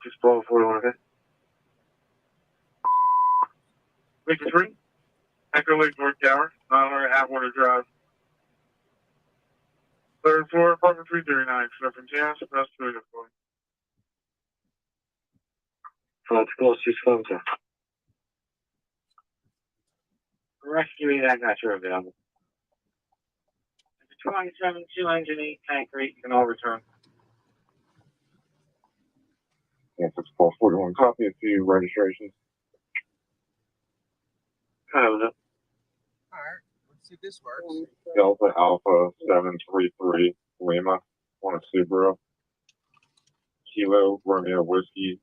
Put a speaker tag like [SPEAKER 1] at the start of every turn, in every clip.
[SPEAKER 1] Just 1241, okay? Victor 3, Echo Lake North Tower, 900 Atwater Drive. Third floor, apartment 339, Stephen Jazz, that's 2 uniform. To close to sponsor. Rescue that got your available. 27, 2 engine 8, tank rate, you can all return. Yes, it's 1241, copy of few registrations. Kind of it.
[SPEAKER 2] Alright, let's see if this works.
[SPEAKER 1] Delta Alpha 733 Lima on a Subaru. Kilo Romeo Whiskey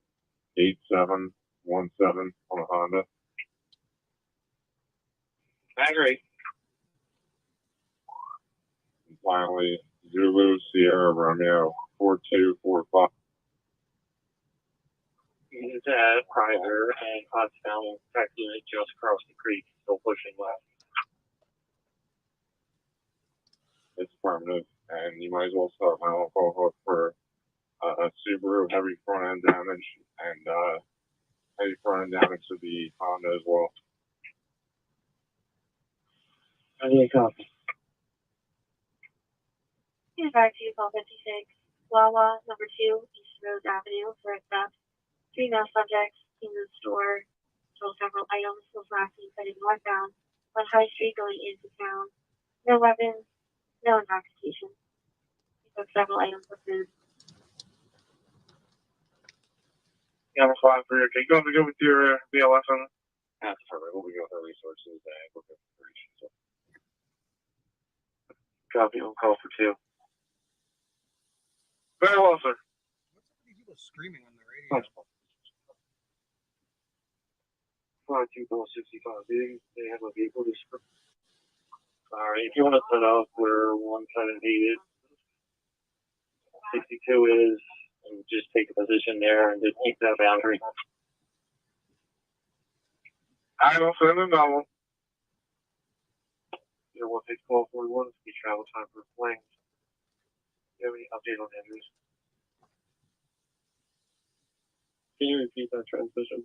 [SPEAKER 1] 8717 on a Honda. Agree. And finally, Zulu Sierra Romeo 4245. He's at Pryor and Pottstown, track unit just across the creek, still pushing left. It's permanent, and you might as well start my on-call hook for Subaru heavy front end damage and heavy front end damage to the Honda as well. I need a copy.
[SPEAKER 3] Here's back to call 56, Wawa, number 2, East Rose Avenue, for a theft. 3 male subjects in the store stole several items, was last seen heading northbound on High Street going into town. No weapons, no intoxication. He took several items of food.
[SPEAKER 1] Yeah, I'm fine for you. Okay, you want to go with your BLS on it? That's perfect. We'll be with our resources and we'll go for 3. So. Copy, on call for 2. Very well, sir.
[SPEAKER 2] What's up with these people screaming on the radio?
[SPEAKER 1] 5265, they have a vehicle to spur. Alright, if you want to set up where 178 is, 62 is, and just take a position there and just keep that boundary. I will send a novel. 016141 is the travel time for planes. Do you have any update on Andrews? Can you repeat that transmission?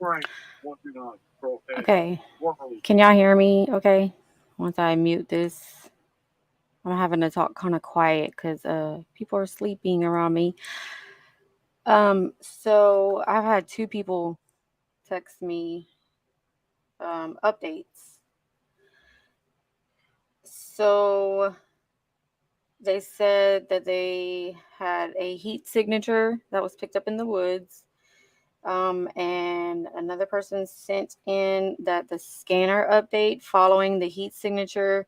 [SPEAKER 1] Right. 129.
[SPEAKER 4] Okay. Can y'all hear me? Okay. Once I mute this, I'm having to talk kind of quiet because people are sleeping around me. So I've had 2 people text me updates. So they said that they had a heat signature that was picked up in the woods. And another person sent in that the scanner update following the heat signature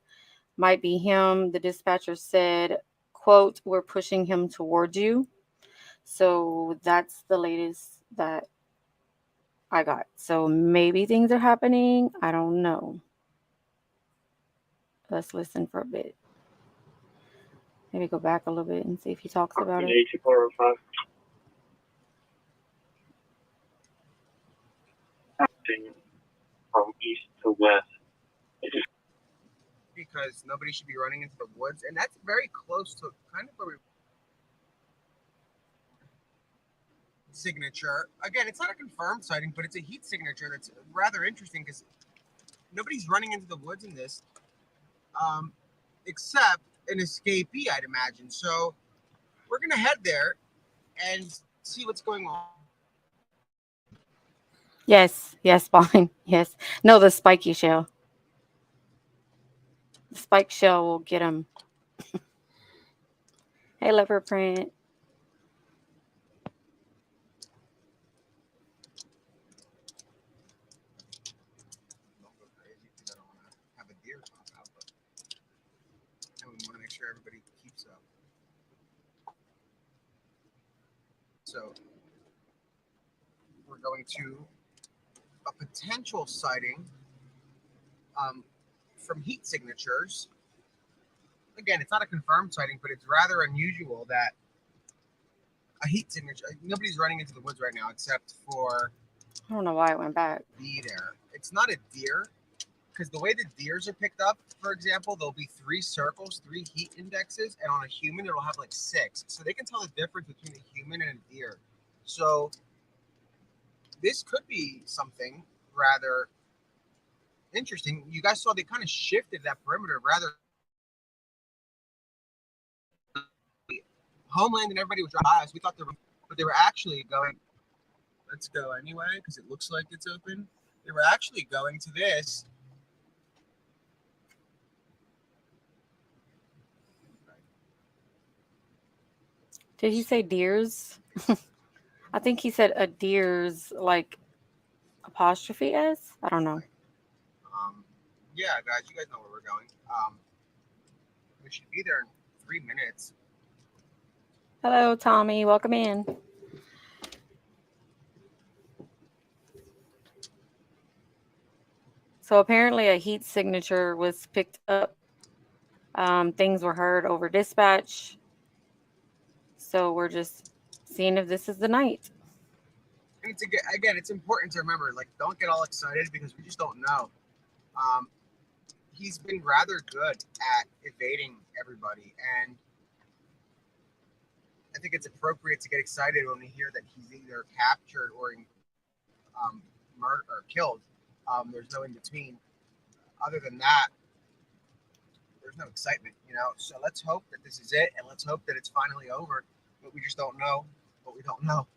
[SPEAKER 4] might be him. The dispatcher said, quote, "We're pushing him towards you." So that's the latest that I got. So maybe things are happening. I don't know. Let's listen for a bit. Maybe go back a little bit and see if he talks about it.
[SPEAKER 1] From east to west.
[SPEAKER 2] Because nobody should be running into the woods, and that's very close to kind of where we signature. Again, it's not a confirmed sighting, but it's a heat signature that's rather interesting because nobody's running into the woods in this, except an escapee, I'd imagine. So we're gonna head there and see what's going on.
[SPEAKER 4] Yes, Bond. Yes. No, the spiky shell. The spike shell will get him. Hey, leopard print.
[SPEAKER 2] Don't go crazy because I don't want to have a deer pop out, but and we want to make sure everybody keeps up. So we're going to a potential sighting from heat signatures. Again, it's not a confirmed sighting, but it's rather unusual that a heat signature, nobody's running into the woods right now except for
[SPEAKER 4] I don't know why it went back.
[SPEAKER 2] be there. It's not a deer. because the way the deers are picked up, for example, there'll be 3 circles, 3 heat indexes, and on a human it'll have like 6. So they can tell the difference between a human and a deer. So this could be something rather interesting. You guys saw they kind of shifted that perimeter rather. Homeland and everybody was driving us. We thought they were actually going. Let's go anyway because it looks like it's open. They were actually going to this.
[SPEAKER 4] Did he say deers? I think he said a deers, like apostrophe S. I don't know.
[SPEAKER 2] Yeah, guys, you guys know where we're going. We should be there in 3 minutes.
[SPEAKER 4] Hello, Tommy. Welcome in. So apparently a heat signature was picked up. Things were heard over dispatch. So we're just seeing if this is the night.
[SPEAKER 2] And it's again, it's important to remember, like, don't get all excited because we just don't know. He's been rather good at evading everybody, and I think it's appropriate to get excited when we hear that he's either captured or murdered or killed. There's no in between. Other than that, there's no excitement, you know. So let's hope that this is it, and let's hope that it's finally over. But we just don't know what we don't know.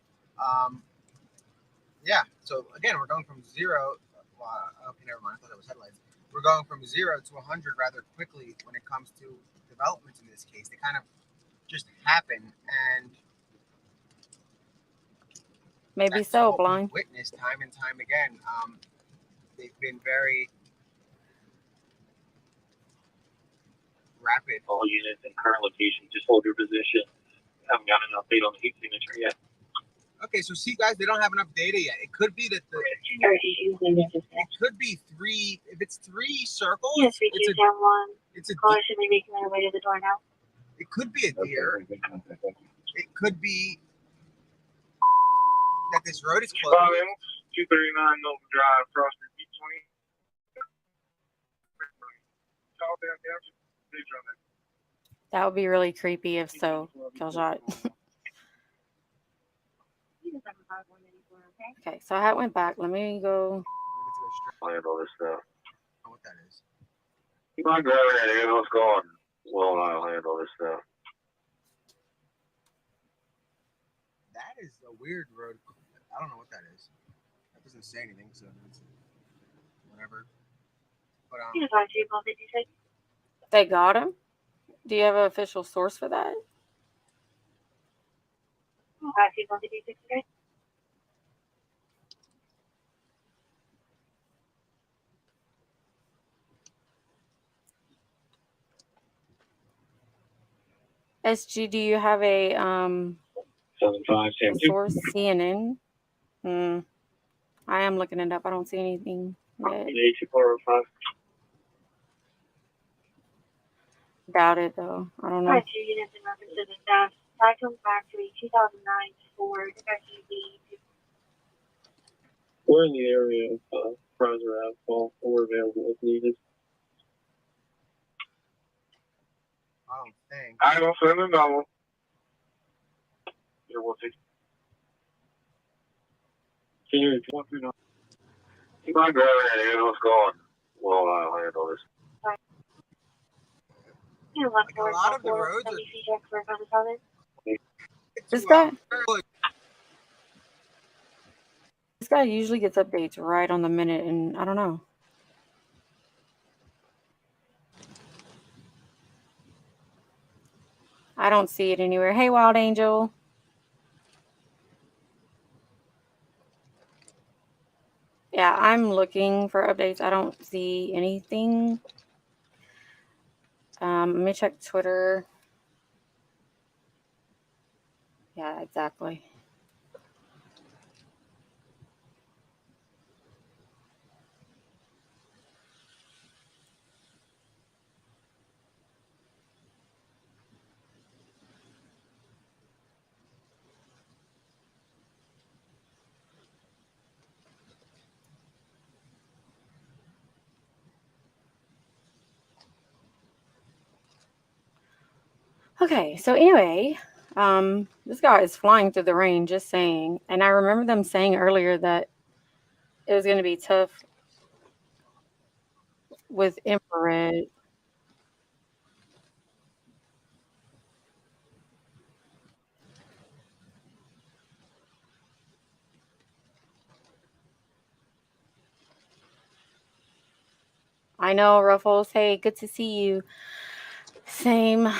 [SPEAKER 2] Yeah. So again, we're going from 0. Okay, never mind. I thought that was headlights. We're going from 0 to 100 rather quickly when it comes to developments in this case. They kind of just happen, and
[SPEAKER 4] Maybe
[SPEAKER 2] that's
[SPEAKER 4] so,
[SPEAKER 2] what
[SPEAKER 4] Blind.
[SPEAKER 2] we've witnessed time and time again. They've been very rapid.
[SPEAKER 5] All units in current location, just hold your position. Haven't gotten an update on the heat signature yet.
[SPEAKER 2] Okay, so see, guys, they don't have enough data yet. It could be that it could be 3. If it's 3 circles,
[SPEAKER 3] Yes, we do have one.
[SPEAKER 2] it's a
[SPEAKER 3] Caller should be making their way to the door now.
[SPEAKER 2] it could be a deer. It could be that this road is closed.
[SPEAKER 1] 239 Milton Drive, Cross Street, B20.
[SPEAKER 4] That would be really creepy if so, Killshot. Okay, so I went back. Let me go.
[SPEAKER 5] I'll handle this stuff.
[SPEAKER 2] I don't know what that is.
[SPEAKER 5] Keep on driving that ambulance going. Well, I'll handle this stuff.
[SPEAKER 2] That is a weird road. I don't know what that is. That doesn't say anything, so it's whatever. But
[SPEAKER 3] Here's our 256.
[SPEAKER 4] They got him? Do you have an official source for that?
[SPEAKER 3] 256, okay?
[SPEAKER 4] SG, do you have a
[SPEAKER 5] 75,
[SPEAKER 4] a source? CNN? I am looking it up. I don't see anything yet.
[SPEAKER 5] 8405.
[SPEAKER 4] Doubt it though. I don't know.
[SPEAKER 3] 2 units in reference to the theft. That comes back to a 2009 Ford SUV.
[SPEAKER 5] We're in the area of Fraser Ave. We're available if needed.
[SPEAKER 2] I don't think.
[SPEAKER 1] I don't send another one.
[SPEAKER 5] Here, we'll take. Can you repeat 139? Keep on driving that ambulance going. Well, I'll handle this.
[SPEAKER 3] And
[SPEAKER 2] Like a lot of the roads are.
[SPEAKER 3] WC check for Congress.
[SPEAKER 4] This guy usually gets updates right on the minute, and I don't know. I don't see it anywhere. Hey, Wild Angel. Yeah, I'm looking for updates. I don't see anything. Let me check Twitter. Yeah, exactly. Okay, so anyway, this guy is flying through the rain, just saying. And I remember them saying earlier that it was going to be tough with infrared. I know, Ruffles. Hey, good to see you. Same.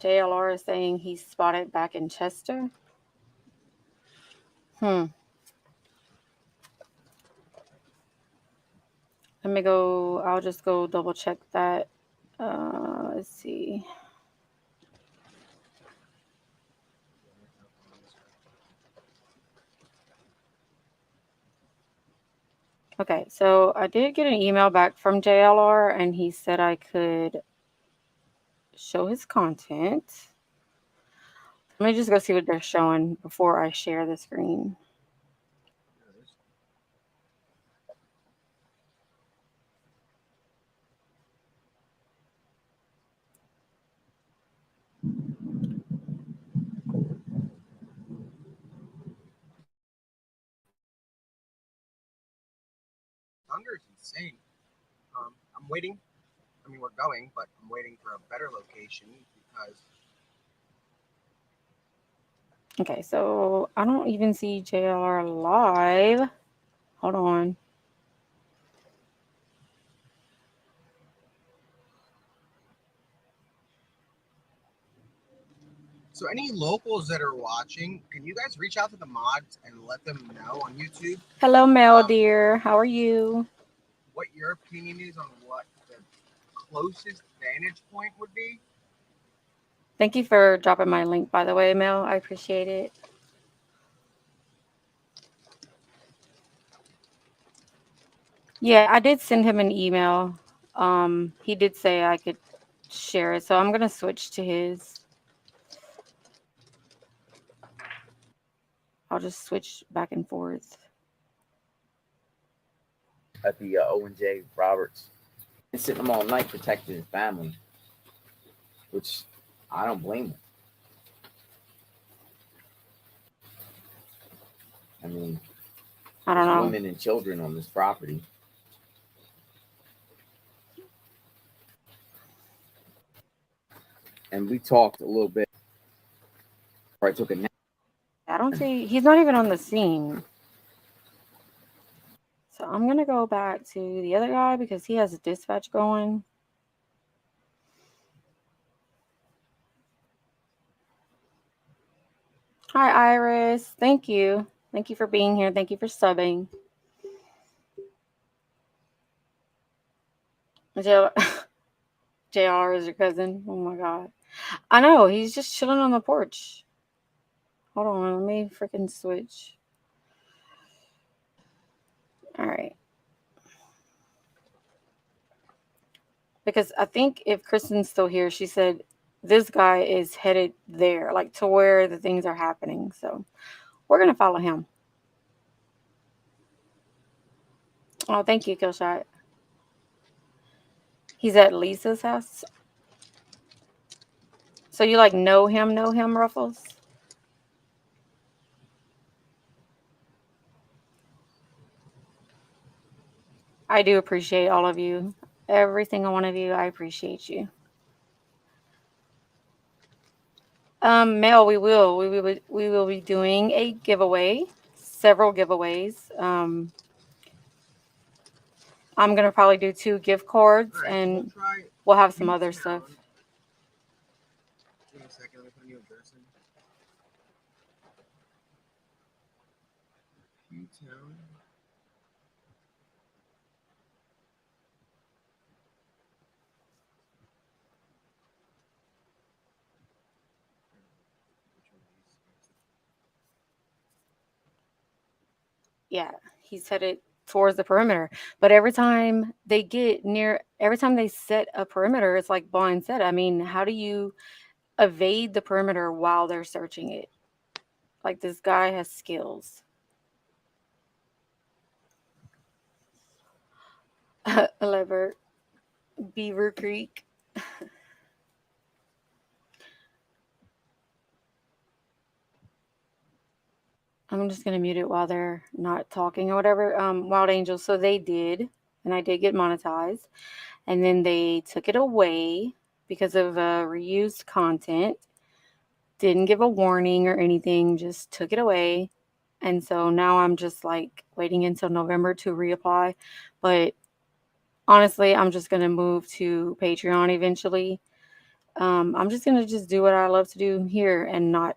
[SPEAKER 4] JLR is saying he's spotted back in Chester. Let me go. I'll just go double check that. Let's see. Okay, so I did get an email back from JLR, and he said I could show his content. Let me just go see what they're showing before I share the screen.
[SPEAKER 2] Thunder is insane. I'm waiting. I mean, we're going, but I'm waiting for a better location because.
[SPEAKER 4] Okay, so I don't even see JLR live. Hold on.
[SPEAKER 2] So any locals that are watching, can you guys reach out to the mods and let them know on YouTube
[SPEAKER 4] Hello, Mel, dear. How are you?
[SPEAKER 2] what your opinion is on what the closest vantage point would be?
[SPEAKER 4] Thank you for dropping my link, by the way, Mel. I appreciate it. Yeah, I did send him an email. He did say I could share it, so I'm gonna switch to his. I'll just switch back and forth.
[SPEAKER 6] At the Owen J. Roberts, and sitting him all night protecting his family, which I don't blame him. I mean,
[SPEAKER 4] I don't
[SPEAKER 6] there's
[SPEAKER 4] know.
[SPEAKER 6] women and children on this property. And we talked a little bit before I took a nap.
[SPEAKER 4] I don't see, he's not even on the scene. So I'm gonna go back to the other guy because he has a dispatch going. Hi, Iris. Thank you. Thank you for being here. Thank you for subbing. JR is your cousin. Oh my God. I know. He's just chilling on the porch. Hold on. Let me freaking switch. All right. Because I think if Kristen's still here, she said this guy is headed there, like to where the things are happening. So we're going to follow him. Oh, thank you, Killshot. He's at Lisa's house. So you like know him, Ruffles? I do appreciate all of you. Every single one of you, I appreciate you. Mel, we will be doing a giveaway, several giveaways. I'm gonna probably do 2 gift cards,
[SPEAKER 2] All right,
[SPEAKER 4] and
[SPEAKER 2] so
[SPEAKER 4] we'll have some other stuff.
[SPEAKER 2] Give me a second. Let me put a new address in. Newtown.
[SPEAKER 4] Yeah, he's headed towards the perimeter. But every time they set a perimeter, it's like Blind said. I mean, how do you evade the perimeter while they're searching it? Like, this guy has skills. Levert. Beaver Creek. I'm just gonna mute it while they're not talking or whatever. Wild Angels, so they did, and I did get monetized, and then they took it away because of reused content. Didn't give a warning or anything, just took it away. And so now I'm just like waiting until November to reapply. But honestly, I'm just gonna move to Patreon eventually. I'm just gonna just do what I love to do here and not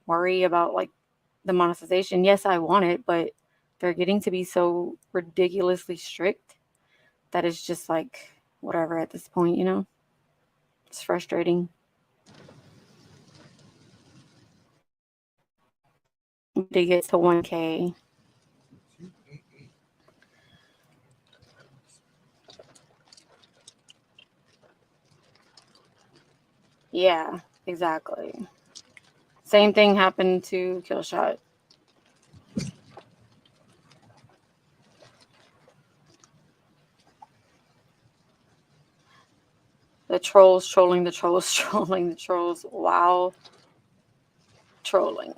[SPEAKER 4] worry about like the monetization. Yes, I want it, but they're getting to be so ridiculously strict that it's just like whatever at this point, you know? It's frustrating. They get to 1K.
[SPEAKER 2] 288.
[SPEAKER 4] Yeah, exactly. Same thing happened to Killshot. The trolls trolling the trolls trolling the trolls. Wow. Trolling.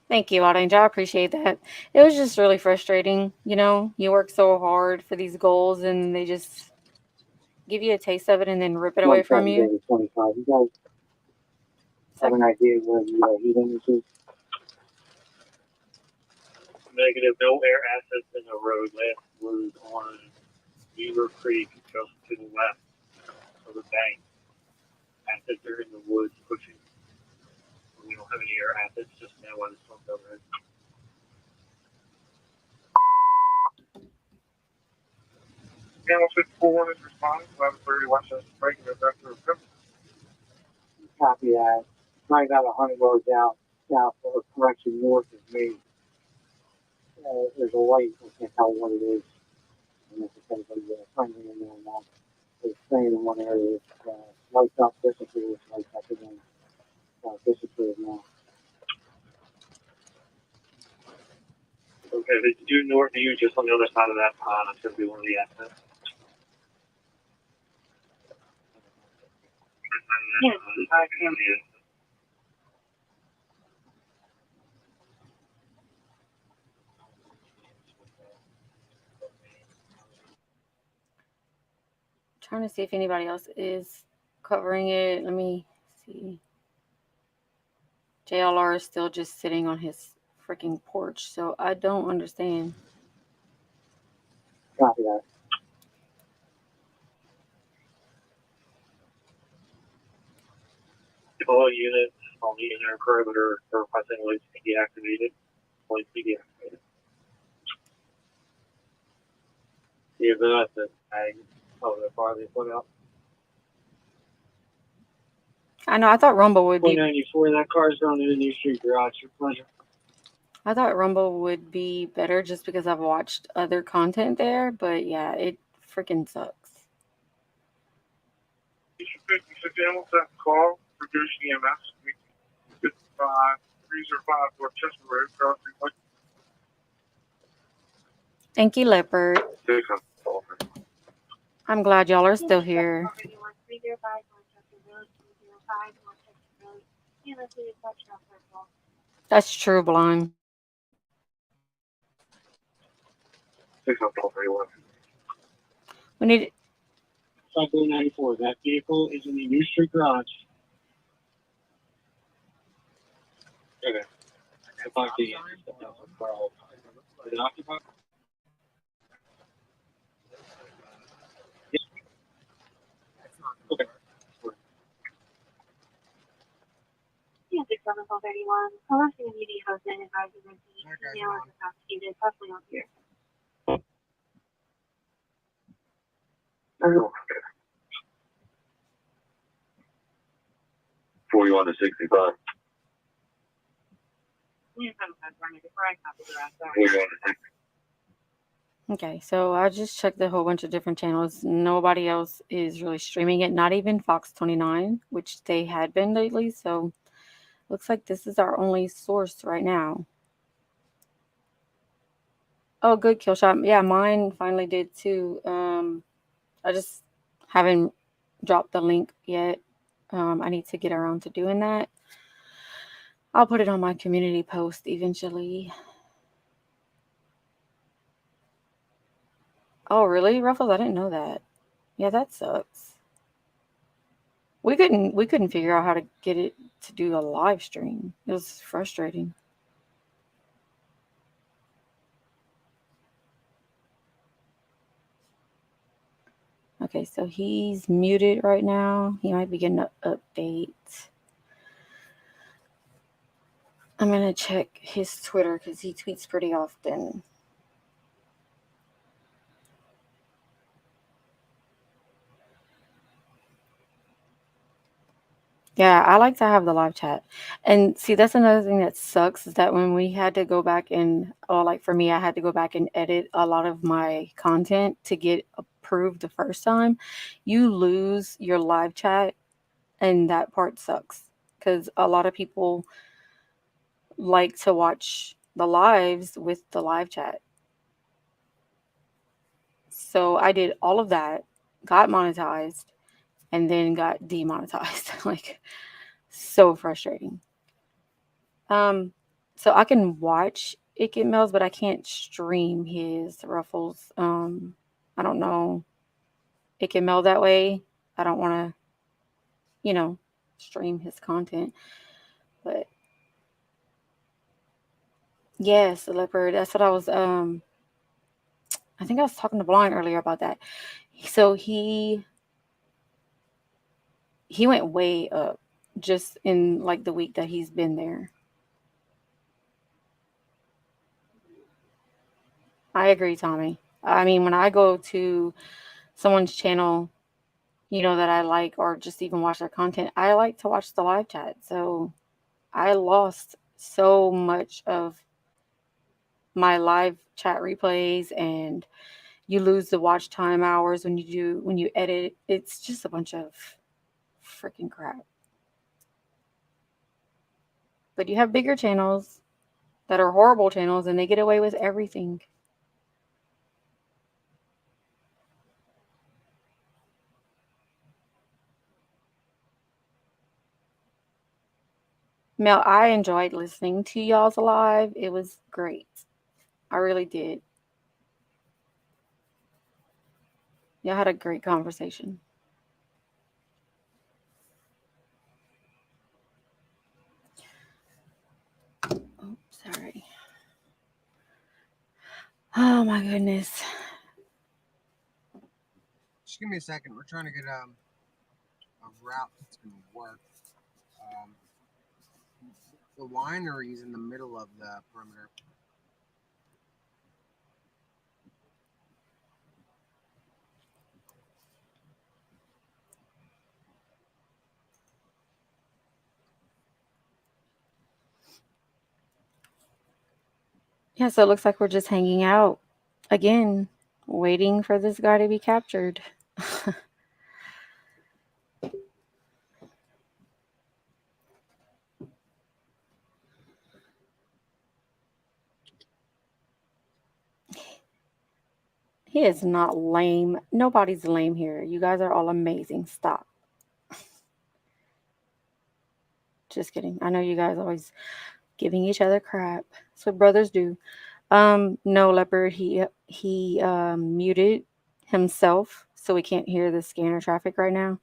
[SPEAKER 4] Thank you, Orange. I appreciate that. It was just really frustrating. You know, you work so hard for these goals and they just give you a taste of it and then rip it away from you.
[SPEAKER 7] 25. You guys have an idea where the heat index is?
[SPEAKER 5] Negative, no air assets in the road. Last was on Beaver Creek, just to the left of the bank. Assets are in the woods pushing. We don't have any air assets just now while the storm's over.
[SPEAKER 1] Channel 641 is responding. 1130 Westchester Pike, November 5th.
[SPEAKER 7] Copy that. Probably about 100 yards out, south or correction north of me. There's a light. I can't tell what it is. And if it's anybody friendly in there or not. It's staying in one area. It's lights up, disappears, lights up again. Disappears now.
[SPEAKER 5] Okay, it's due north of you, just on the other side of that pond. It's going to be one of the assets.
[SPEAKER 3] Yes,
[SPEAKER 4] Trying to see if anybody else is covering it. Let me see. JLR is still just sitting on his freaking porch, so I don't understand.
[SPEAKER 7] Copy that.
[SPEAKER 5] All units on the inner perimeter are requesting lights to be deactivated. Lights be deactivated. Yeah, but that's it. The far they put out.
[SPEAKER 4] I know, I thought Rumble would be
[SPEAKER 5] 494, that car's going to the New Street Garage. Your pleasure.
[SPEAKER 4] I thought Rumble would be better just because I've watched other content there, but yeah, it freaking sucks.
[SPEAKER 1] You should pick the channel set call for Goose EMS. 305 Rochester Road, Crossing Point.
[SPEAKER 4] Thank you, Leopard.
[SPEAKER 1] 600.
[SPEAKER 4] I'm glad y'all are still here.
[SPEAKER 3] 305 Manchester Road, 305 Manchester Road, and let's do the touchdown circle.
[SPEAKER 4] That's true, Blind.
[SPEAKER 1] 631.
[SPEAKER 4] We need
[SPEAKER 7] Cycle 94. That vehicle is in the New Street Garage.
[SPEAKER 1] Okay.
[SPEAKER 7] About the is it occupied? Okay.
[SPEAKER 3] Yeah, 67431. Unless you need a host and advising them to email and constituted, possibly on here.
[SPEAKER 1] Oh,
[SPEAKER 5] 41 to 65.
[SPEAKER 4] Okay, so I just checked a whole bunch of different channels. Nobody else is really streaming it, not even Fox 29, which they had been lately. So looks like this is our only source right now. Oh, good kill shot. Yeah, mine finally did too. I just haven't dropped the link yet. I need to get around to doing that. I'll put it on my community post eventually. Oh, really, Ruffles? I didn't know that. Yeah, that sucks. We couldn't figure out how to get it to do a live stream. It was frustrating. Okay, so he's muted right now. He might be getting an update. I'm gonna check his Twitter because he tweets pretty often. Yeah, I like to have the live chat. And see, that's another thing that sucks is that when we had to go back and, or like for me, I had to go back and edit a lot of my content to get approved the first time, you lose your live chat, and that part sucks because a lot of people like to watch the lives with the live chat. So I did all of that, got monetized, and then got demonetized. Like, so frustrating. So I can watch It Get Mails, but I can't stream his Ruffles. I don't know. It Can Mail that way. I don't want to, stream his content. But yes, the leopard. That's what I was. I think I was talking to Blind earlier about that. So he went way up just in like the week that he's been there. I agree, Tommy. I mean, when I go to someone's channel, that I like, or just even watch their content, I like to watch the live chat. So I lost so much of my live chat replays, and you lose the watch time hours when you edit. It's just a bunch of freaking crap. But you have bigger channels that are horrible channels, and they get away with everything. Mel, I enjoyed listening to y'all's live. It was great. I really did. Y'all had a great conversation. Oh, sorry. Oh my goodness.
[SPEAKER 2] Just give me a second. We're trying to get a route that's going to work. The winery is in the middle of the perimeter.
[SPEAKER 4] Yeah, so it looks like we're just hanging out again, waiting for this guy to be captured. He is not lame. Nobody's lame here. You guys are all amazing. Stop. Just kidding. I know you guys always giving each other crap. That's what brothers do. No, Leopard, he muted himself, so we can't hear the scanner traffic right now.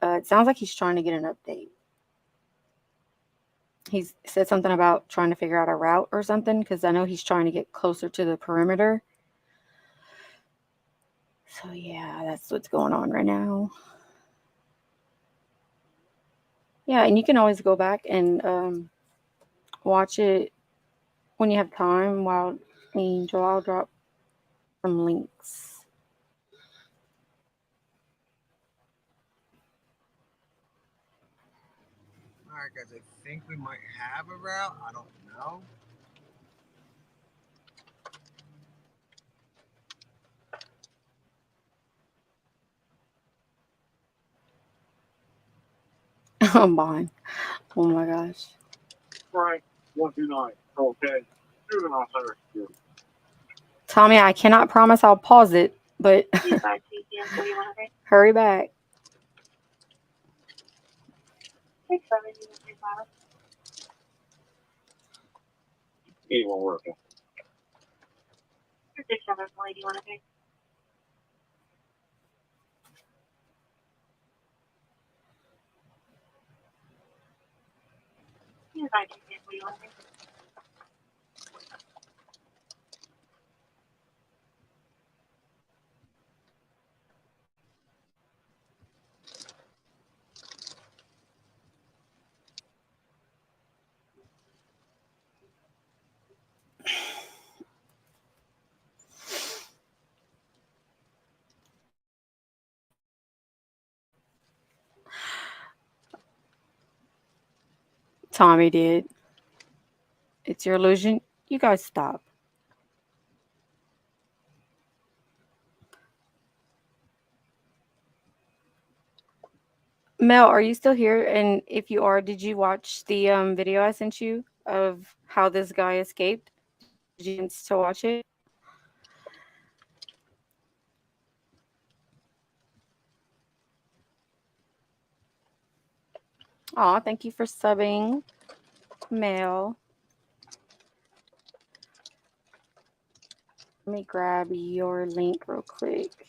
[SPEAKER 4] It sounds like he's trying to get an update. He's said something about trying to figure out a route or something, because I know he's trying to get closer to the perimeter. So yeah, that's what's going on right now. Yeah, and you can always go back and watch it when you have time while Angel, I'll drop some links.
[SPEAKER 2] All right, guys. I think we might have a route. I don't know.
[SPEAKER 4] I'm behind. Oh my gosh.
[SPEAKER 1] Frank, 129. Okay. Shooting off there.
[SPEAKER 4] Tommy, I cannot promise I'll pause it, but
[SPEAKER 3] 25 CCM 4100.
[SPEAKER 4] hurry back.
[SPEAKER 3] 67 unit 35.
[SPEAKER 1] 81 working.
[SPEAKER 3] 67 from 8100. Unit 5 CCM 4100.
[SPEAKER 4] Tommy did. It's your illusion. You guys stop. Mel, are you still here? And if you are, did you watch the video I sent you of how this guy escaped? Did you get to watch it? Oh, thank you for subbing, Mel. Let me grab your link real quick.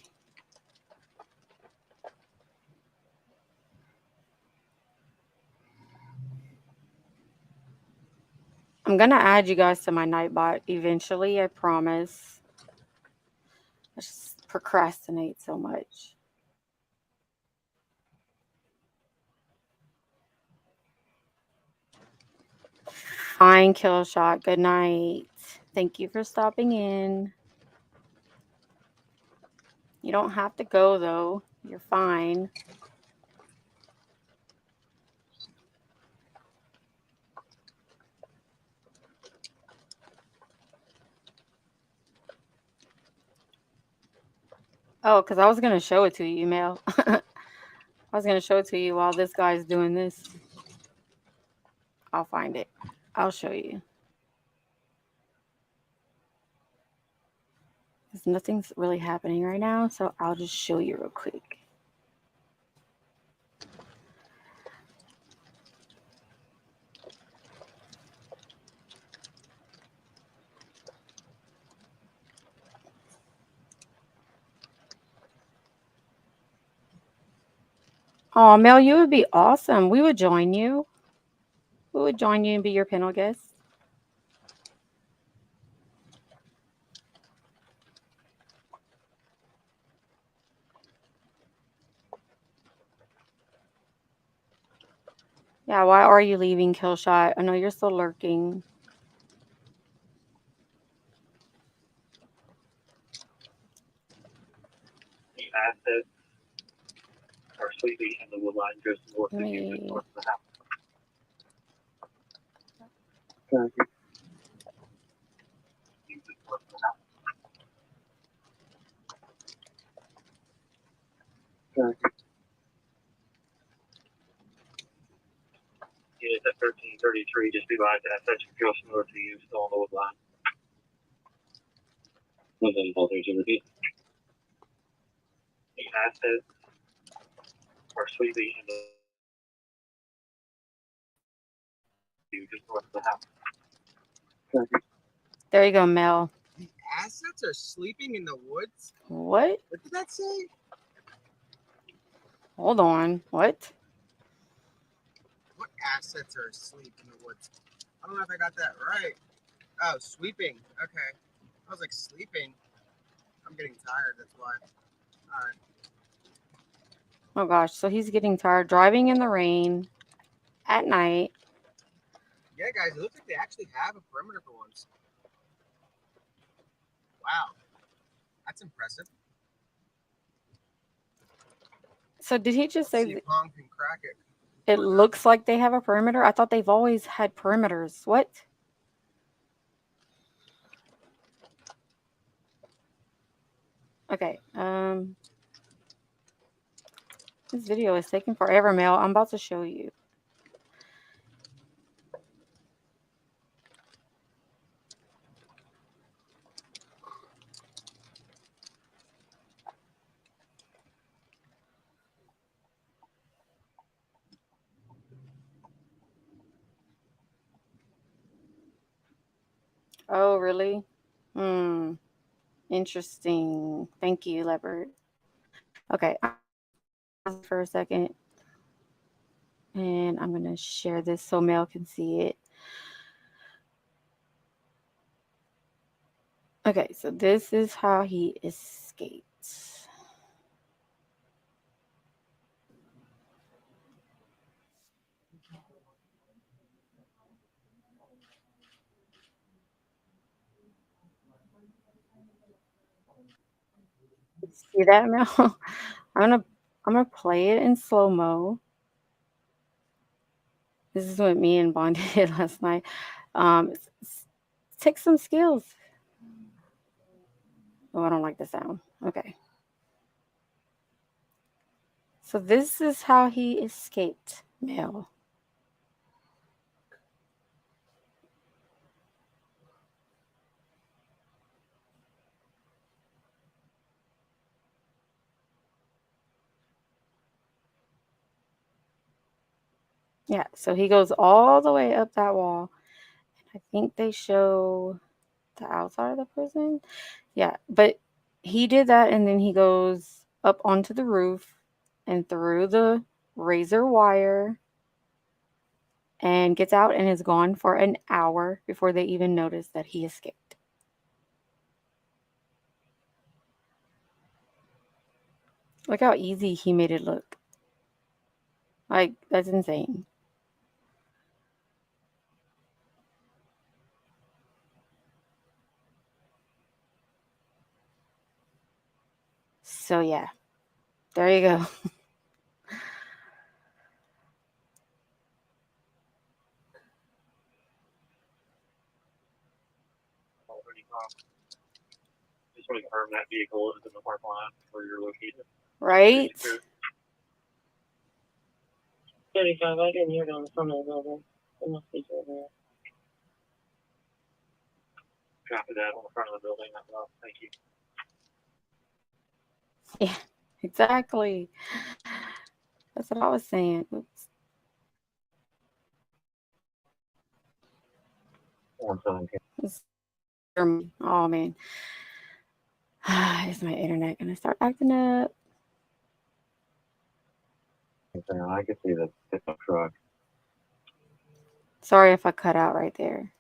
[SPEAKER 4] I'm going to add you guys to my Nightbot eventually, I promise. I just procrastinate so much. Fine, Kill Shot. Good night. Thank you for stopping in. You don't have to go, though. You're fine. Oh, because I was going to show it to you, Mel. I was going to show it to you while this guy's doing this. I'll find it. I'll show you. Because nothing's really happening right now, so I'll just show you real quick. Oh, Mel, you would be awesome. We would join you. We would join you and be your panel guest. Yeah, why are you leaving, Killshot? I know you're still lurking.
[SPEAKER 5] The assets are sleeping in the woodline just north of you, just north of the house.
[SPEAKER 7] Copy.
[SPEAKER 5] You just north of the house.
[SPEAKER 7] Copy.
[SPEAKER 5] Units at 1333, just be advised assets are just north of you, still on the woodline.
[SPEAKER 1] Within voltage repeat.
[SPEAKER 5] The assets are sleeping in the you just north of the house.
[SPEAKER 7] Copy.
[SPEAKER 4] There you go, Mel.
[SPEAKER 2] The assets are sleeping in the woods?
[SPEAKER 4] What?
[SPEAKER 2] What did that say?
[SPEAKER 4] Hold on. What?
[SPEAKER 2] What assets are asleep in the woods? I don't know if I got that right. Oh, sweeping. Okay. I was like, sleeping. I'm getting tired, that's why. Alright.
[SPEAKER 4] Oh gosh, so he's getting tired driving in the rain at night.
[SPEAKER 2] Yeah, guys, it looks like they actually have a perimeter for once. Wow. That's impressive.
[SPEAKER 4] So did he just
[SPEAKER 2] See
[SPEAKER 4] say
[SPEAKER 2] if Pong can crack it.
[SPEAKER 4] it looks like they have a perimeter? I thought they've always had perimeters. What? Okay. This video is taking forever, Mel. I'm about to show you. Oh, really? Hmm. Interesting. Thank you, Leopard. Okay, for a second, and I'm gonna share this so Mel can see it. Okay, so this is how he escaped. See that, Mel? I'm gonna play it in slow mo. This is what me and Bond did last night. Take some skills. Oh, I don't like the sound. Okay. So this is how he escaped, Mel. Yeah, so he goes all the way up that wall. I think they show the outside of the prison. Yeah, but he did that and then he goes up onto the roof and through the razor wire and gets out and is gone for an hour before they even notice that he escaped. Look how easy he made it look. Like, that's insane. So, yeah, there you go.
[SPEAKER 5] Just want to confirm that vehicle is in the parking lot where you're located.
[SPEAKER 4] Right?
[SPEAKER 8] 35, I didn't hear it on the front of the building. It must be over there.
[SPEAKER 5] Copy that on the front of the building. That's all. Thank you.
[SPEAKER 4] Yeah, exactly. That's what I was saying. Oops. Oh, man. Is my internet going to start acting up?
[SPEAKER 7] I can see the pickup truck.
[SPEAKER 4] Sorry if I cut out right there.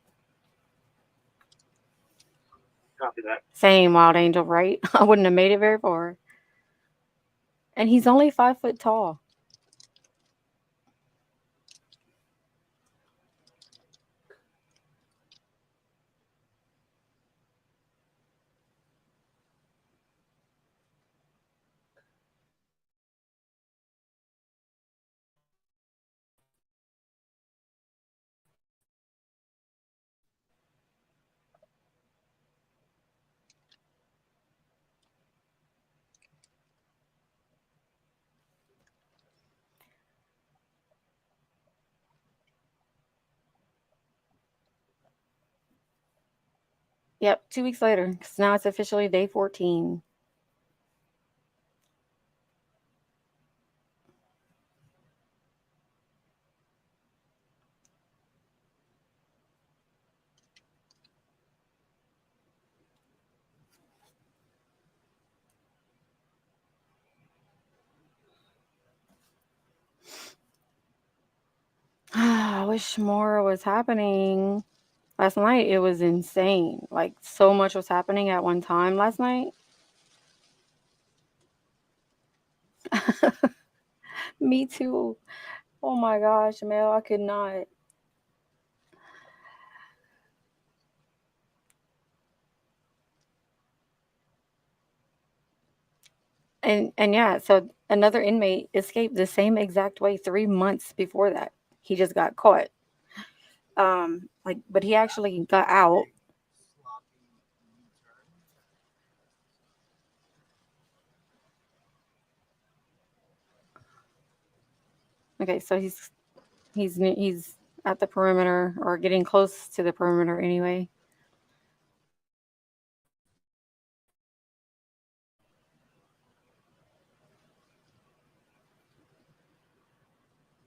[SPEAKER 5] Copy that.
[SPEAKER 4] Same, Wild Angel, right? I wouldn't have made it very far. And he's only 5 foot tall. Yep, 2 weeks later, because now it's officially day 14. I wish more was happening. Last night, it was insane. Like, so much was happening at one time last night. Me too. Oh my gosh, Mel, I could not. And yeah, so another inmate escaped the same exact way 3 months before that. He just got caught. But he actually got out. Okay, so he's at the perimeter or getting close to the perimeter anyway.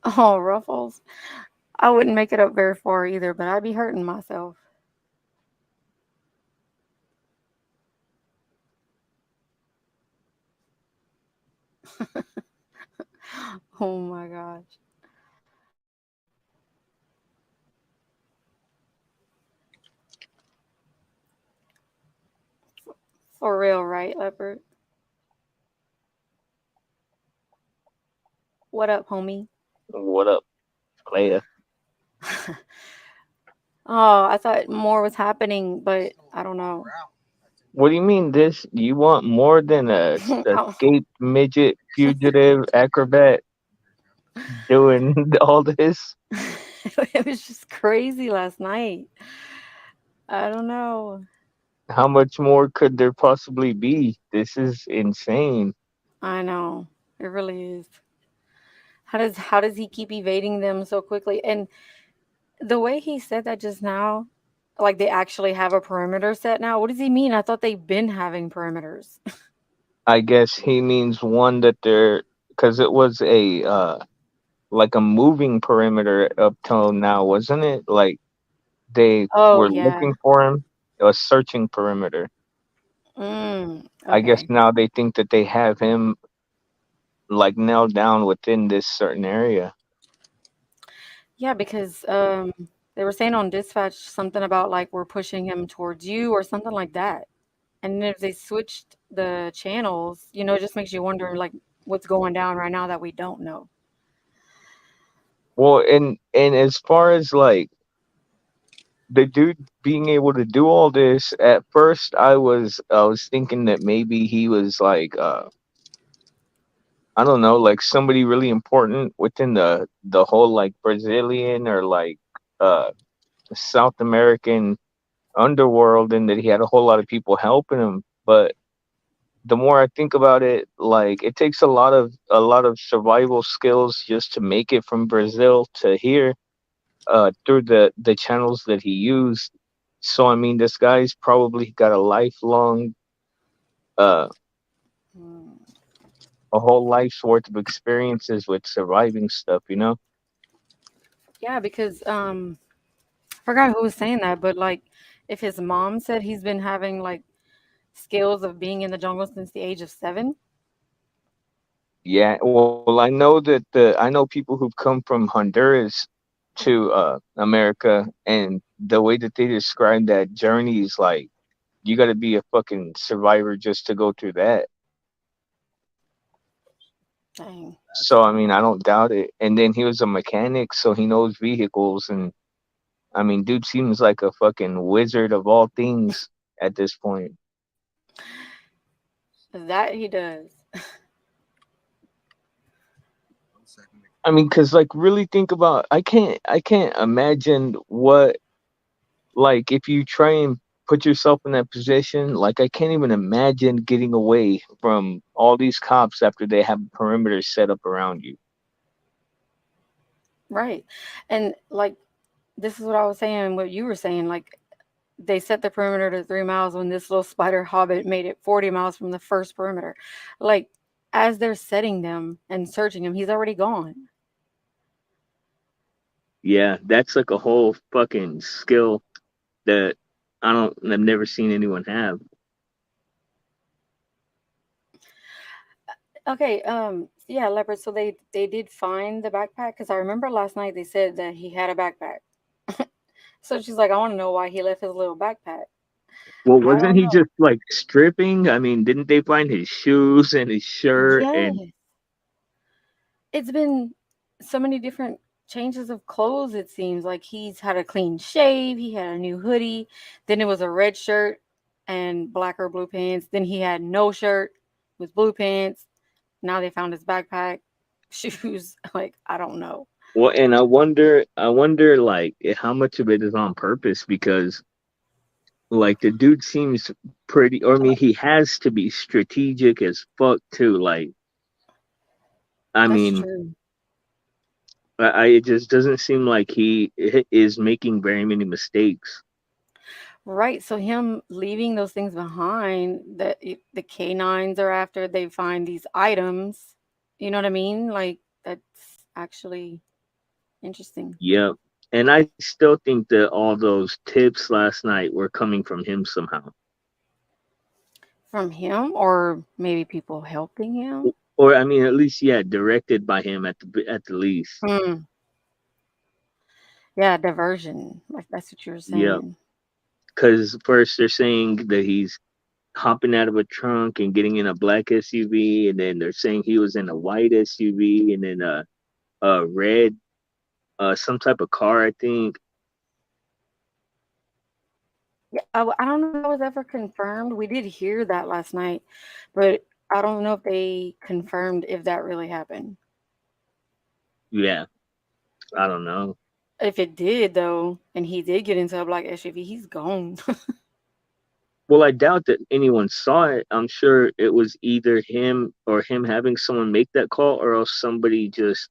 [SPEAKER 4] Oh, Ruffles. I wouldn't make it up very far either, but I'd be hurting myself. Oh my gosh. For real, right, Leopard? What up, homie?
[SPEAKER 9] What up, player?
[SPEAKER 4] Oh, I thought more was happening, but I don't know.
[SPEAKER 9] What do you mean this? You want more than a
[SPEAKER 4] Oh,
[SPEAKER 9] escaped midget fugitive acrobat doing all this?
[SPEAKER 4] it was just crazy last night. I don't know.
[SPEAKER 9] How much more could there possibly be? This is insane.
[SPEAKER 4] I know. It really is. How does he keep evading them so quickly? And the way he said that just now, like they actually have a perimeter set now. What does he mean? I thought they've been having perimeters.
[SPEAKER 9] I guess he means one that they're because it was a like a moving perimeter up till now, wasn't it? Like they
[SPEAKER 4] Oh
[SPEAKER 9] were
[SPEAKER 4] yeah.
[SPEAKER 9] looking for him. It was searching perimeter. I guess
[SPEAKER 4] Okay.
[SPEAKER 9] now they think that they have him like nailed down within this certain area.
[SPEAKER 4] Yeah, because they were saying on dispatch something about like we're pushing him towards you or something like that. And if they switched the channels, it just makes you wonder like what's going down right now that we don't know.
[SPEAKER 9] Well, and as far as like the dude being able to do all this, at first I was thinking that maybe he was like I don't know, like somebody really important within the whole like Brazilian or like uh South American underworld, and that he had a whole lot of people helping him. But the more I think about it, like it takes a lot of survival skills just to make it from Brazil to here through the channels that he used. So I mean, this guy's probably got a lifelong, uh,
[SPEAKER 4] Hmm.
[SPEAKER 9] a whole life's worth of experiences with surviving stuff. You know?
[SPEAKER 4] Yeah, because I forgot who was saying that, but like if his mom said he's been having like skills of being in the jungle since the age of 7.
[SPEAKER 9] Yeah. Well, I know people who've come from Honduras to America, and the way that they describe that journey is like you got to be a fucking survivor just to go through that.
[SPEAKER 4] Dang.
[SPEAKER 9] So I mean, I don't doubt it. And then he was a mechanic, so he knows vehicles. And I mean, dude seems like a fucking wizard of all things at this point.
[SPEAKER 4] That he does.
[SPEAKER 9] I mean, cause like really think about, I can't imagine what, like if you try and put yourself in that position, like I can't even imagine getting away from all these cops after they have perimeters set up around you.
[SPEAKER 4] Right. And like this is what I was saying, what you were saying, like they set the perimeter to 3 miles when this little spider hobbit made it 40 miles from the first perimeter. Like as they're setting them and searching him, he's already gone.
[SPEAKER 9] Yeah, that's like a whole fucking skill that I've never seen anyone have.
[SPEAKER 4] Okay, yeah, leopard. So they did find the backpack because I remember last night they said that he had a backpack. So she's like, I want to know why he left his little backpack.
[SPEAKER 9] Well,
[SPEAKER 4] I
[SPEAKER 9] wasn't
[SPEAKER 4] don't
[SPEAKER 9] he
[SPEAKER 4] know.
[SPEAKER 9] just like stripping? I mean, didn't they find his shoes and his shirt and
[SPEAKER 4] Yes, it's been so many different changes of clothes. It seems like he's had a clean shave. He had a new hoodie. Then it was a red shirt and black or blue pants. Then he had no shirt with blue pants. Now they found his backpack, shoes. Like I don't know.
[SPEAKER 9] well, and I wonder like how much of it is on purpose because like the dude seems pretty, or I mean, he has to be strategic as fuck too. Like, I
[SPEAKER 4] That's
[SPEAKER 9] mean,
[SPEAKER 4] true.
[SPEAKER 9] it just doesn't seem like he is making very many mistakes.
[SPEAKER 4] Right. So him leaving those things behind that the canines are after they find these items. You know what I mean? Like that's actually interesting.
[SPEAKER 9] Yep. And I still think that all those tips last night were coming from him somehow.
[SPEAKER 4] From him or maybe people helping him?
[SPEAKER 9] Or I mean, at least yeah, directed by him at the least.
[SPEAKER 4] Mm. Yeah, diversion. Like that's what you were
[SPEAKER 9] Yeah,
[SPEAKER 4] saying.
[SPEAKER 9] because first they're saying that he's hopping out of a trunk and getting in a black SUV, and then they're saying he was in a white SUV, and then a red, some type of car, I think.
[SPEAKER 4] Yeah, I don't know if that was ever confirmed. We did hear that last night, but I don't know if they confirmed if that really happened.
[SPEAKER 9] Yeah, I don't know.
[SPEAKER 4] If it did though, and he did get into a black SUV, he's gone.
[SPEAKER 9] Well, I doubt that anyone saw it. I'm sure it was either him or him having someone make that call, or else somebody just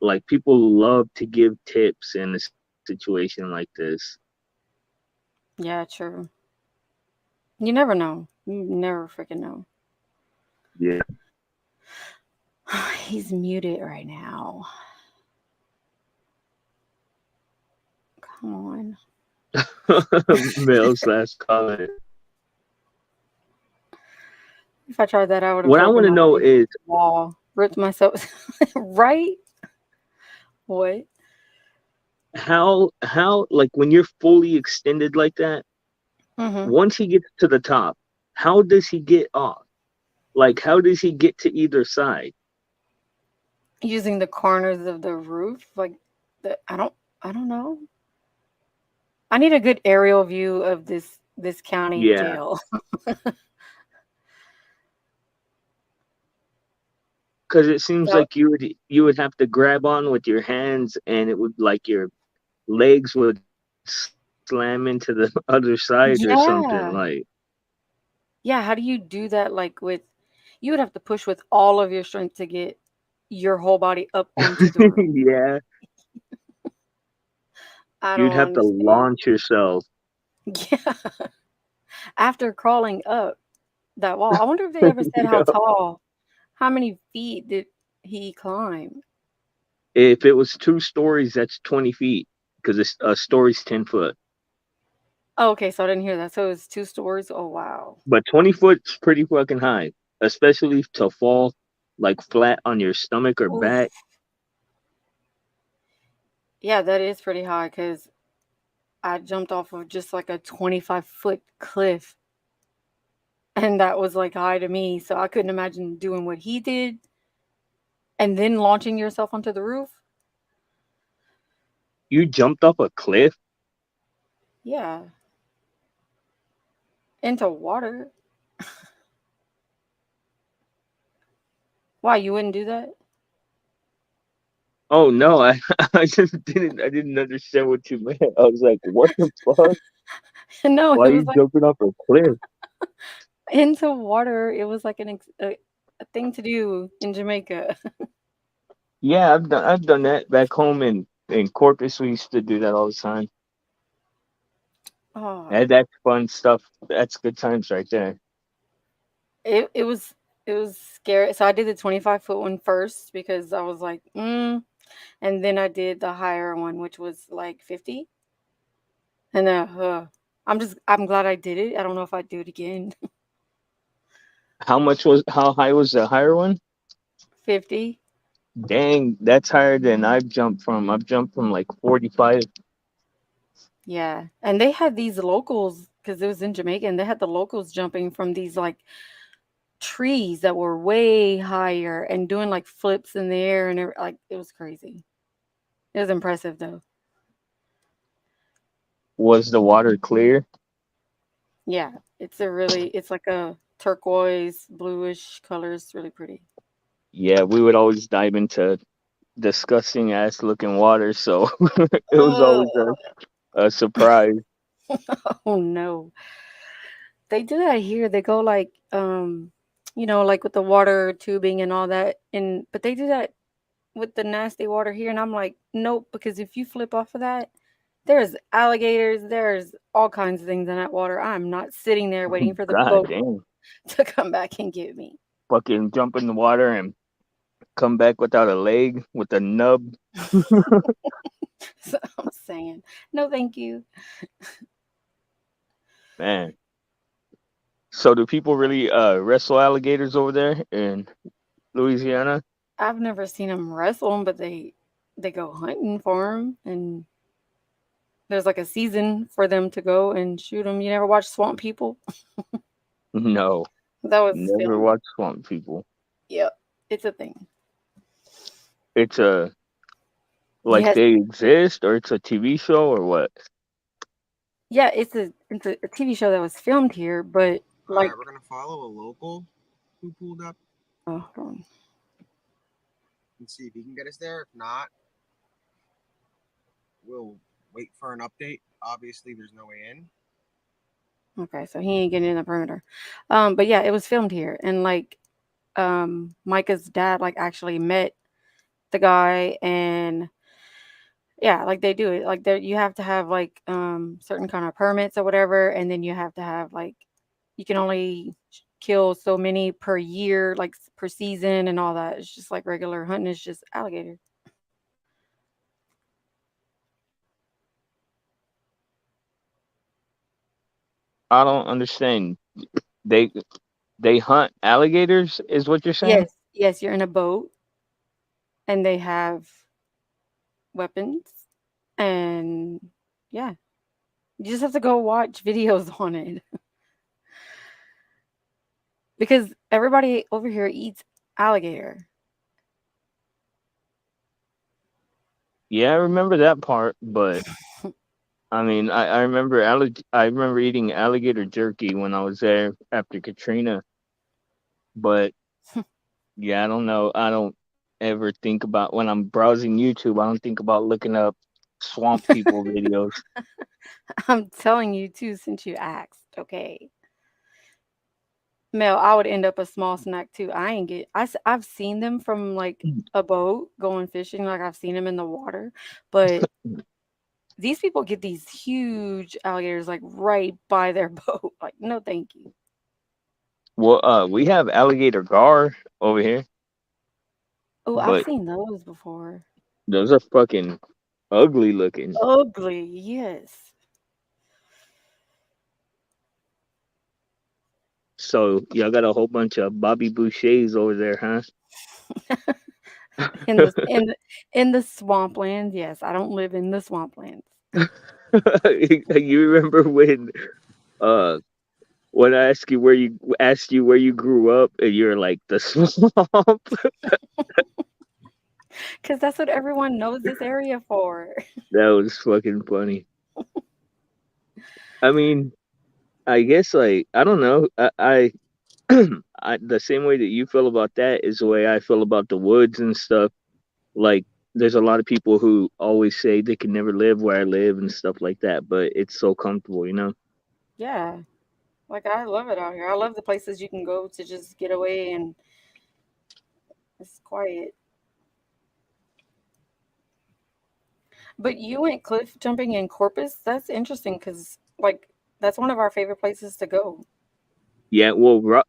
[SPEAKER 9] like people love to give tips in a situation like this.
[SPEAKER 4] Yeah, true. You never know. You never freaking know.
[SPEAKER 9] Yeah.
[SPEAKER 4] He's muted right now. Come on.
[SPEAKER 9] Male's last comment.
[SPEAKER 4] If I tried that, I would have
[SPEAKER 9] What I
[SPEAKER 4] broken
[SPEAKER 9] want to
[SPEAKER 4] my
[SPEAKER 9] know
[SPEAKER 4] face
[SPEAKER 9] is
[SPEAKER 4] against the wall, ripped myself. Right? What?
[SPEAKER 9] how like when you're fully extended like that,
[SPEAKER 4] Mm-hmm.
[SPEAKER 9] once he gets to the top, how does he get off? Like how does he get to either side?
[SPEAKER 4] Using the corners of the roof, like I don't know. I need a good aerial view of this county
[SPEAKER 9] Yeah.
[SPEAKER 4] jail.
[SPEAKER 9] Because it seems
[SPEAKER 4] So,
[SPEAKER 9] like you would have to grab on with your hands, and it would like your legs would slam into the other side or something.
[SPEAKER 4] yeah.
[SPEAKER 9] Like
[SPEAKER 4] Yeah, how do you do that you would have to push with all of your strength to get your whole body up onto the roof.
[SPEAKER 9] yeah,
[SPEAKER 4] I
[SPEAKER 9] you'd
[SPEAKER 4] don't
[SPEAKER 9] have to
[SPEAKER 4] understand.
[SPEAKER 9] launch yourself.
[SPEAKER 4] Yeah. After crawling up that wall. I wonder if they ever said
[SPEAKER 9] Yeah.
[SPEAKER 4] how many feet did he climb?
[SPEAKER 9] If it was 2 stories, that's 20 feet because a story's 10 foot.
[SPEAKER 4] Oh, okay, so I didn't hear that. So it was 2 stories. Oh, wow.
[SPEAKER 9] But 20 foot's pretty fucking high, especially to fall like flat on your stomach or
[SPEAKER 4] Oof.
[SPEAKER 9] back.
[SPEAKER 4] Yeah, that is pretty high because I jumped off of just like a 25-foot cliff, and that was like high to me. So I couldn't imagine doing what he did and then launching yourself onto the roof.
[SPEAKER 9] You jumped off a cliff?
[SPEAKER 4] Yeah. Into water. Why, you wouldn't do that?
[SPEAKER 9] Oh no, I just didn't understand what you meant. I was like, what the fuck?
[SPEAKER 4] No,
[SPEAKER 9] Why
[SPEAKER 4] it
[SPEAKER 9] are you
[SPEAKER 4] was like
[SPEAKER 9] jumping off a cliff?
[SPEAKER 4] into water. It was like a thing to do in Jamaica.
[SPEAKER 9] Yeah, I've done that back home in Corpus. We used to do that all the time.
[SPEAKER 4] Oh,
[SPEAKER 9] That's fun stuff. That's good times right there.
[SPEAKER 4] it was scary. So I did the 25-foot one first because I was like, and then I did the higher one, which was like 50. And then I'm glad I did it. I don't know if I'd do it again.
[SPEAKER 9] How high was the higher one?
[SPEAKER 4] 50.
[SPEAKER 9] Dang, that's higher than I've jumped from. I've jumped from like 45.
[SPEAKER 4] Yeah. And they had these locals because it was in Jamaica, and they had the locals jumping from these like trees that were way higher and doing like flips in the air and like it was crazy. It was impressive though.
[SPEAKER 9] Was the water clear?
[SPEAKER 4] Yeah, it's like a turquoise bluish color. It's really pretty.
[SPEAKER 9] Yeah, we would always dive into disgusting ass looking water, so it was
[SPEAKER 4] Ugh.
[SPEAKER 9] always a surprise.
[SPEAKER 4] Oh no. They do that here. They go like like with the water tubing and all that, but they do that with the nasty water here, and I'm like, nope, because if you flip off of that, there's alligators, there's all kinds of things in that water. I'm not sitting there waiting for the
[SPEAKER 9] God
[SPEAKER 4] boat
[SPEAKER 9] damn.
[SPEAKER 4] to come back and get me.
[SPEAKER 9] Fucking jump in the water and come back without a leg with a nub.
[SPEAKER 4] So I'm saying, no, thank you.
[SPEAKER 9] Man. So do people really wrestle alligators over there? And Louisiana.
[SPEAKER 4] I've never seen them wrestle 'em, but they go hunting for them, and there's like a season for them to go and shoot them. You never watch Swamp People?
[SPEAKER 9] No,
[SPEAKER 4] That was
[SPEAKER 9] never
[SPEAKER 4] filmed.
[SPEAKER 9] watched Swamp People.
[SPEAKER 4] Yep, it's a thing.
[SPEAKER 9] It's a like
[SPEAKER 4] Yes,
[SPEAKER 9] they exist, or it's a TV show, or what?
[SPEAKER 4] yeah, it's a TV show that was filmed here, but
[SPEAKER 2] All
[SPEAKER 4] like,
[SPEAKER 2] right, we're gonna follow a local who pulled up
[SPEAKER 4] oh, hold on.
[SPEAKER 2] and see if he can get us there. If not, we'll wait for an update. Obviously, there's no way in.
[SPEAKER 4] Okay, so he ain't getting in the perimeter. But yeah, it was filmed here, and like, Micah's dad like actually met the guy, and yeah, like they do it. Like there, you have to have like certain kind of permits or whatever, and then you have to have like you can only kill so many per year, like per season, and all that. It's just like regular hunting. It's just alligator.
[SPEAKER 9] I don't understand. They they hunt alligators, is what you're saying?
[SPEAKER 4] Yes, yes, you're in a boat, and they have weapons, and yeah, you just have to go watch videos on it because everybody over here eats alligator.
[SPEAKER 9] Yeah, I remember that part, but I mean, I remember I remember eating alligator jerky when I was there after Katrina, but yeah, I don't know. I don't ever think about when I'm browsing YouTube. I don't think about looking up swamp people videos.
[SPEAKER 4] I'm telling you too, since you asked. Okay. Mel, I would end up a small snack too. I ain't get. I've seen them from like a boat going fishing. Like I've seen them in the water, but these people get these huge alligators like right by their boat. Like no, thank you.
[SPEAKER 9] Well, we have alligator gar over here,
[SPEAKER 4] Oh, I've
[SPEAKER 9] but
[SPEAKER 4] seen those before.
[SPEAKER 9] those are fucking ugly looking.
[SPEAKER 4] Ugly, yes.
[SPEAKER 9] So y'all got a whole bunch of Bobby Bouchers over there, huh?
[SPEAKER 4] In the in the in the swamplands, yes. I don't live in the swamplands.
[SPEAKER 9] You remember uh when I asked you where you grew up, and you're like the swamp.
[SPEAKER 4] Because that's what everyone knows this area for.
[SPEAKER 9] That was fucking funny. I mean, I guess like I don't know. The same way that you feel about that is the way I feel about the woods and stuff. Like there's a lot of people who always say they can never live where I live and stuff like that, but it's so comfortable, you know?
[SPEAKER 4] Yeah. Like I love it out here. I love the places you can go to just get away and it's quiet. But you went cliff jumping in Corpus? That's interesting because like that's one of our favorite places to go.
[SPEAKER 9] Yeah, well,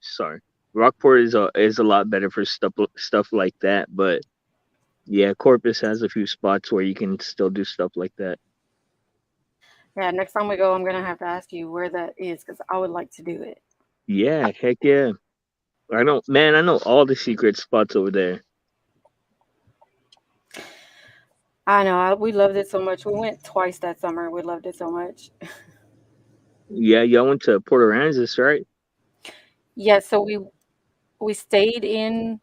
[SPEAKER 9] sorry, Rockport is a lot better for stuff like that, but yeah, Corpus has a few spots where you can still do stuff like that.
[SPEAKER 4] Yeah, next time we go, I'm gonna have to ask you where that is because I would like to do it.
[SPEAKER 9] Yeah, heck yeah. I know, man. I know all the secret spots over there.
[SPEAKER 4] I know. We loved it so much. We went twice that summer. We loved it so much.
[SPEAKER 9] Yeah, y'all went to Port Aransas, right?
[SPEAKER 4] Yeah, so we stayed in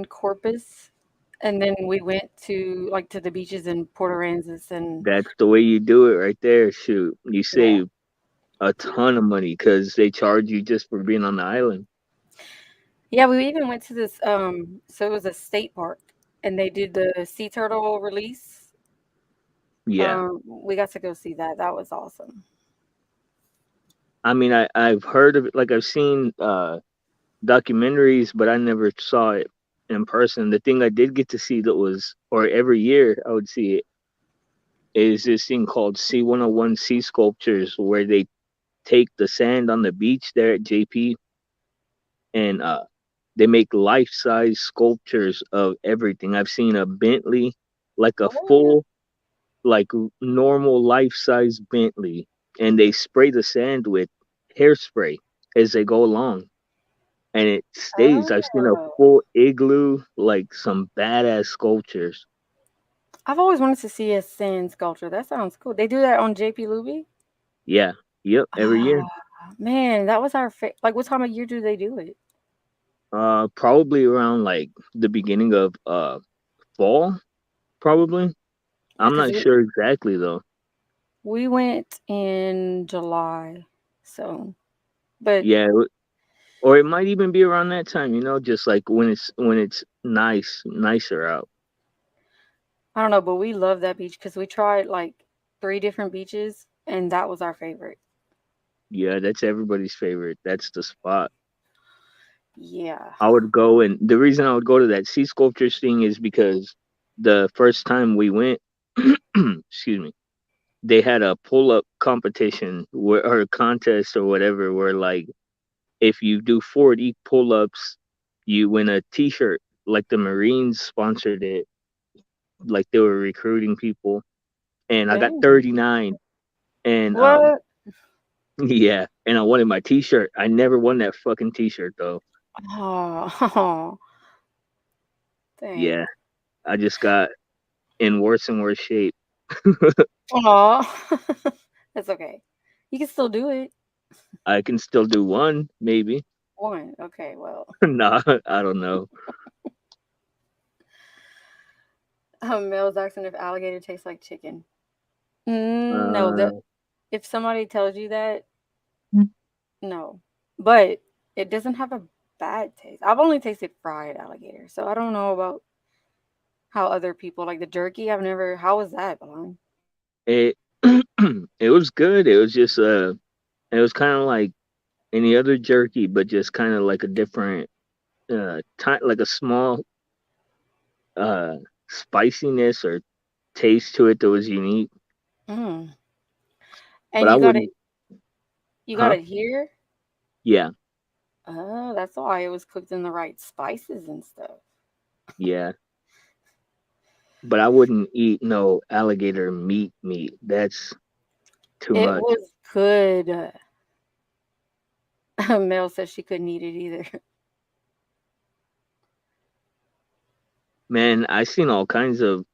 [SPEAKER 4] Corpus, and then we went to like to the beaches in Port Aransas, and
[SPEAKER 9] That's the way you do it, right there. Shoot, you
[SPEAKER 4] yeah,
[SPEAKER 9] save a ton of money because they charge you just for being on the island.
[SPEAKER 4] yeah. We even went to this. So it was a state park, and they did the sea turtle release.
[SPEAKER 9] Yeah,
[SPEAKER 4] We got to go see that. That was awesome.
[SPEAKER 9] I mean, I've heard of it, like I've seen documentaries, but I never saw it in person. The thing I did get to see that was, or every year I would see it, is this thing called C101 Sea Sculptures, where they take the sand on the beach there at JP, and they make life size sculptures of everything. I've seen a Bentley, like a
[SPEAKER 4] Oh yeah.
[SPEAKER 9] full, like normal life size Bentley, and they spray the sand with hairspray as they go along. and it stays. I've seen a
[SPEAKER 4] Oh.
[SPEAKER 9] full igloo, like some badass sculptures.
[SPEAKER 4] I've always wanted to see a sand sculpture. That sounds cool. They do that on JP Luby?
[SPEAKER 9] Yeah, yep, every year.
[SPEAKER 4] Man, that was our like what time of year do they do it?
[SPEAKER 9] Probably around like the beginning of fall, probably. I'm
[SPEAKER 4] Because
[SPEAKER 9] not sure exactly though.
[SPEAKER 4] we went in July. So, but
[SPEAKER 9] Yeah, or it might even be around that time, just like when it's nicer out.
[SPEAKER 4] I don't know, but we love that beach because we tried like 3 different beaches and that was our favorite.
[SPEAKER 9] Yeah, that's everybody's favorite. That's the spot.
[SPEAKER 4] Yeah.
[SPEAKER 9] I would go, and the reason I would go to that sea sculptures thing is because the first time we went, excuse me, they had a pull up competition or a contest or whatever, where like if you do 40 pull ups, you win a T-shirt. Like the Marines sponsored it, like they were recruiting people, and I got
[SPEAKER 4] Dang.
[SPEAKER 9] 39, and
[SPEAKER 4] What?
[SPEAKER 9] yeah, and I wanted my T-shirt. I never won that fucking T-shirt though.
[SPEAKER 4] Oh. Dang.
[SPEAKER 9] Yeah, I just got in worse and worse shape.
[SPEAKER 4] Aw. That's okay. You can still do it.
[SPEAKER 9] I can still do one, maybe.
[SPEAKER 4] 1. Okay, well.
[SPEAKER 9] Nah, I don't know.
[SPEAKER 4] Mel's asking if alligator tastes like chicken. No, that if somebody tells you that, no. But it doesn't have a bad taste. I've only tasted fried alligator, so I don't know about how other people like the jerky. How was that, Belon?
[SPEAKER 9] It it was good. It was just it was kind of like any other jerky, but just kind of like a different like a small spiciness or taste to it that was unique.
[SPEAKER 4] And
[SPEAKER 9] But I
[SPEAKER 4] you got it.
[SPEAKER 9] wouldn't.
[SPEAKER 4] You got
[SPEAKER 9] Huh?
[SPEAKER 4] it here.
[SPEAKER 9] Yeah,
[SPEAKER 4] Oh, that's why it was cooked in the right spices and stuff.
[SPEAKER 9] yeah. But I wouldn't eat no alligator meat. That's too
[SPEAKER 4] It
[SPEAKER 9] much.
[SPEAKER 4] was good. Mel says she couldn't eat it either.
[SPEAKER 9] Man, I seen all kinds of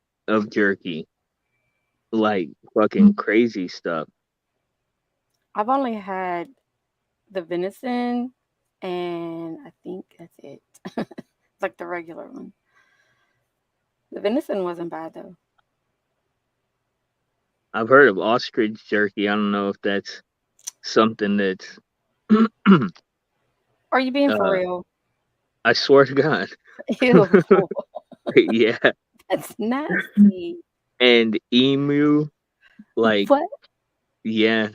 [SPEAKER 9] jerky, like fucking crazy stuff.
[SPEAKER 4] I've only had the venison, and I think that's it. It's like the regular one. The venison wasn't bad though.
[SPEAKER 9] I've heard of ostrich jerky. I don't know if that's something that's.
[SPEAKER 4] Are you being for real?
[SPEAKER 9] I swear to God.
[SPEAKER 4] Ew.
[SPEAKER 9] Yeah.
[SPEAKER 4] That's nasty.
[SPEAKER 9] And emu, like,
[SPEAKER 4] What?
[SPEAKER 9] yeah.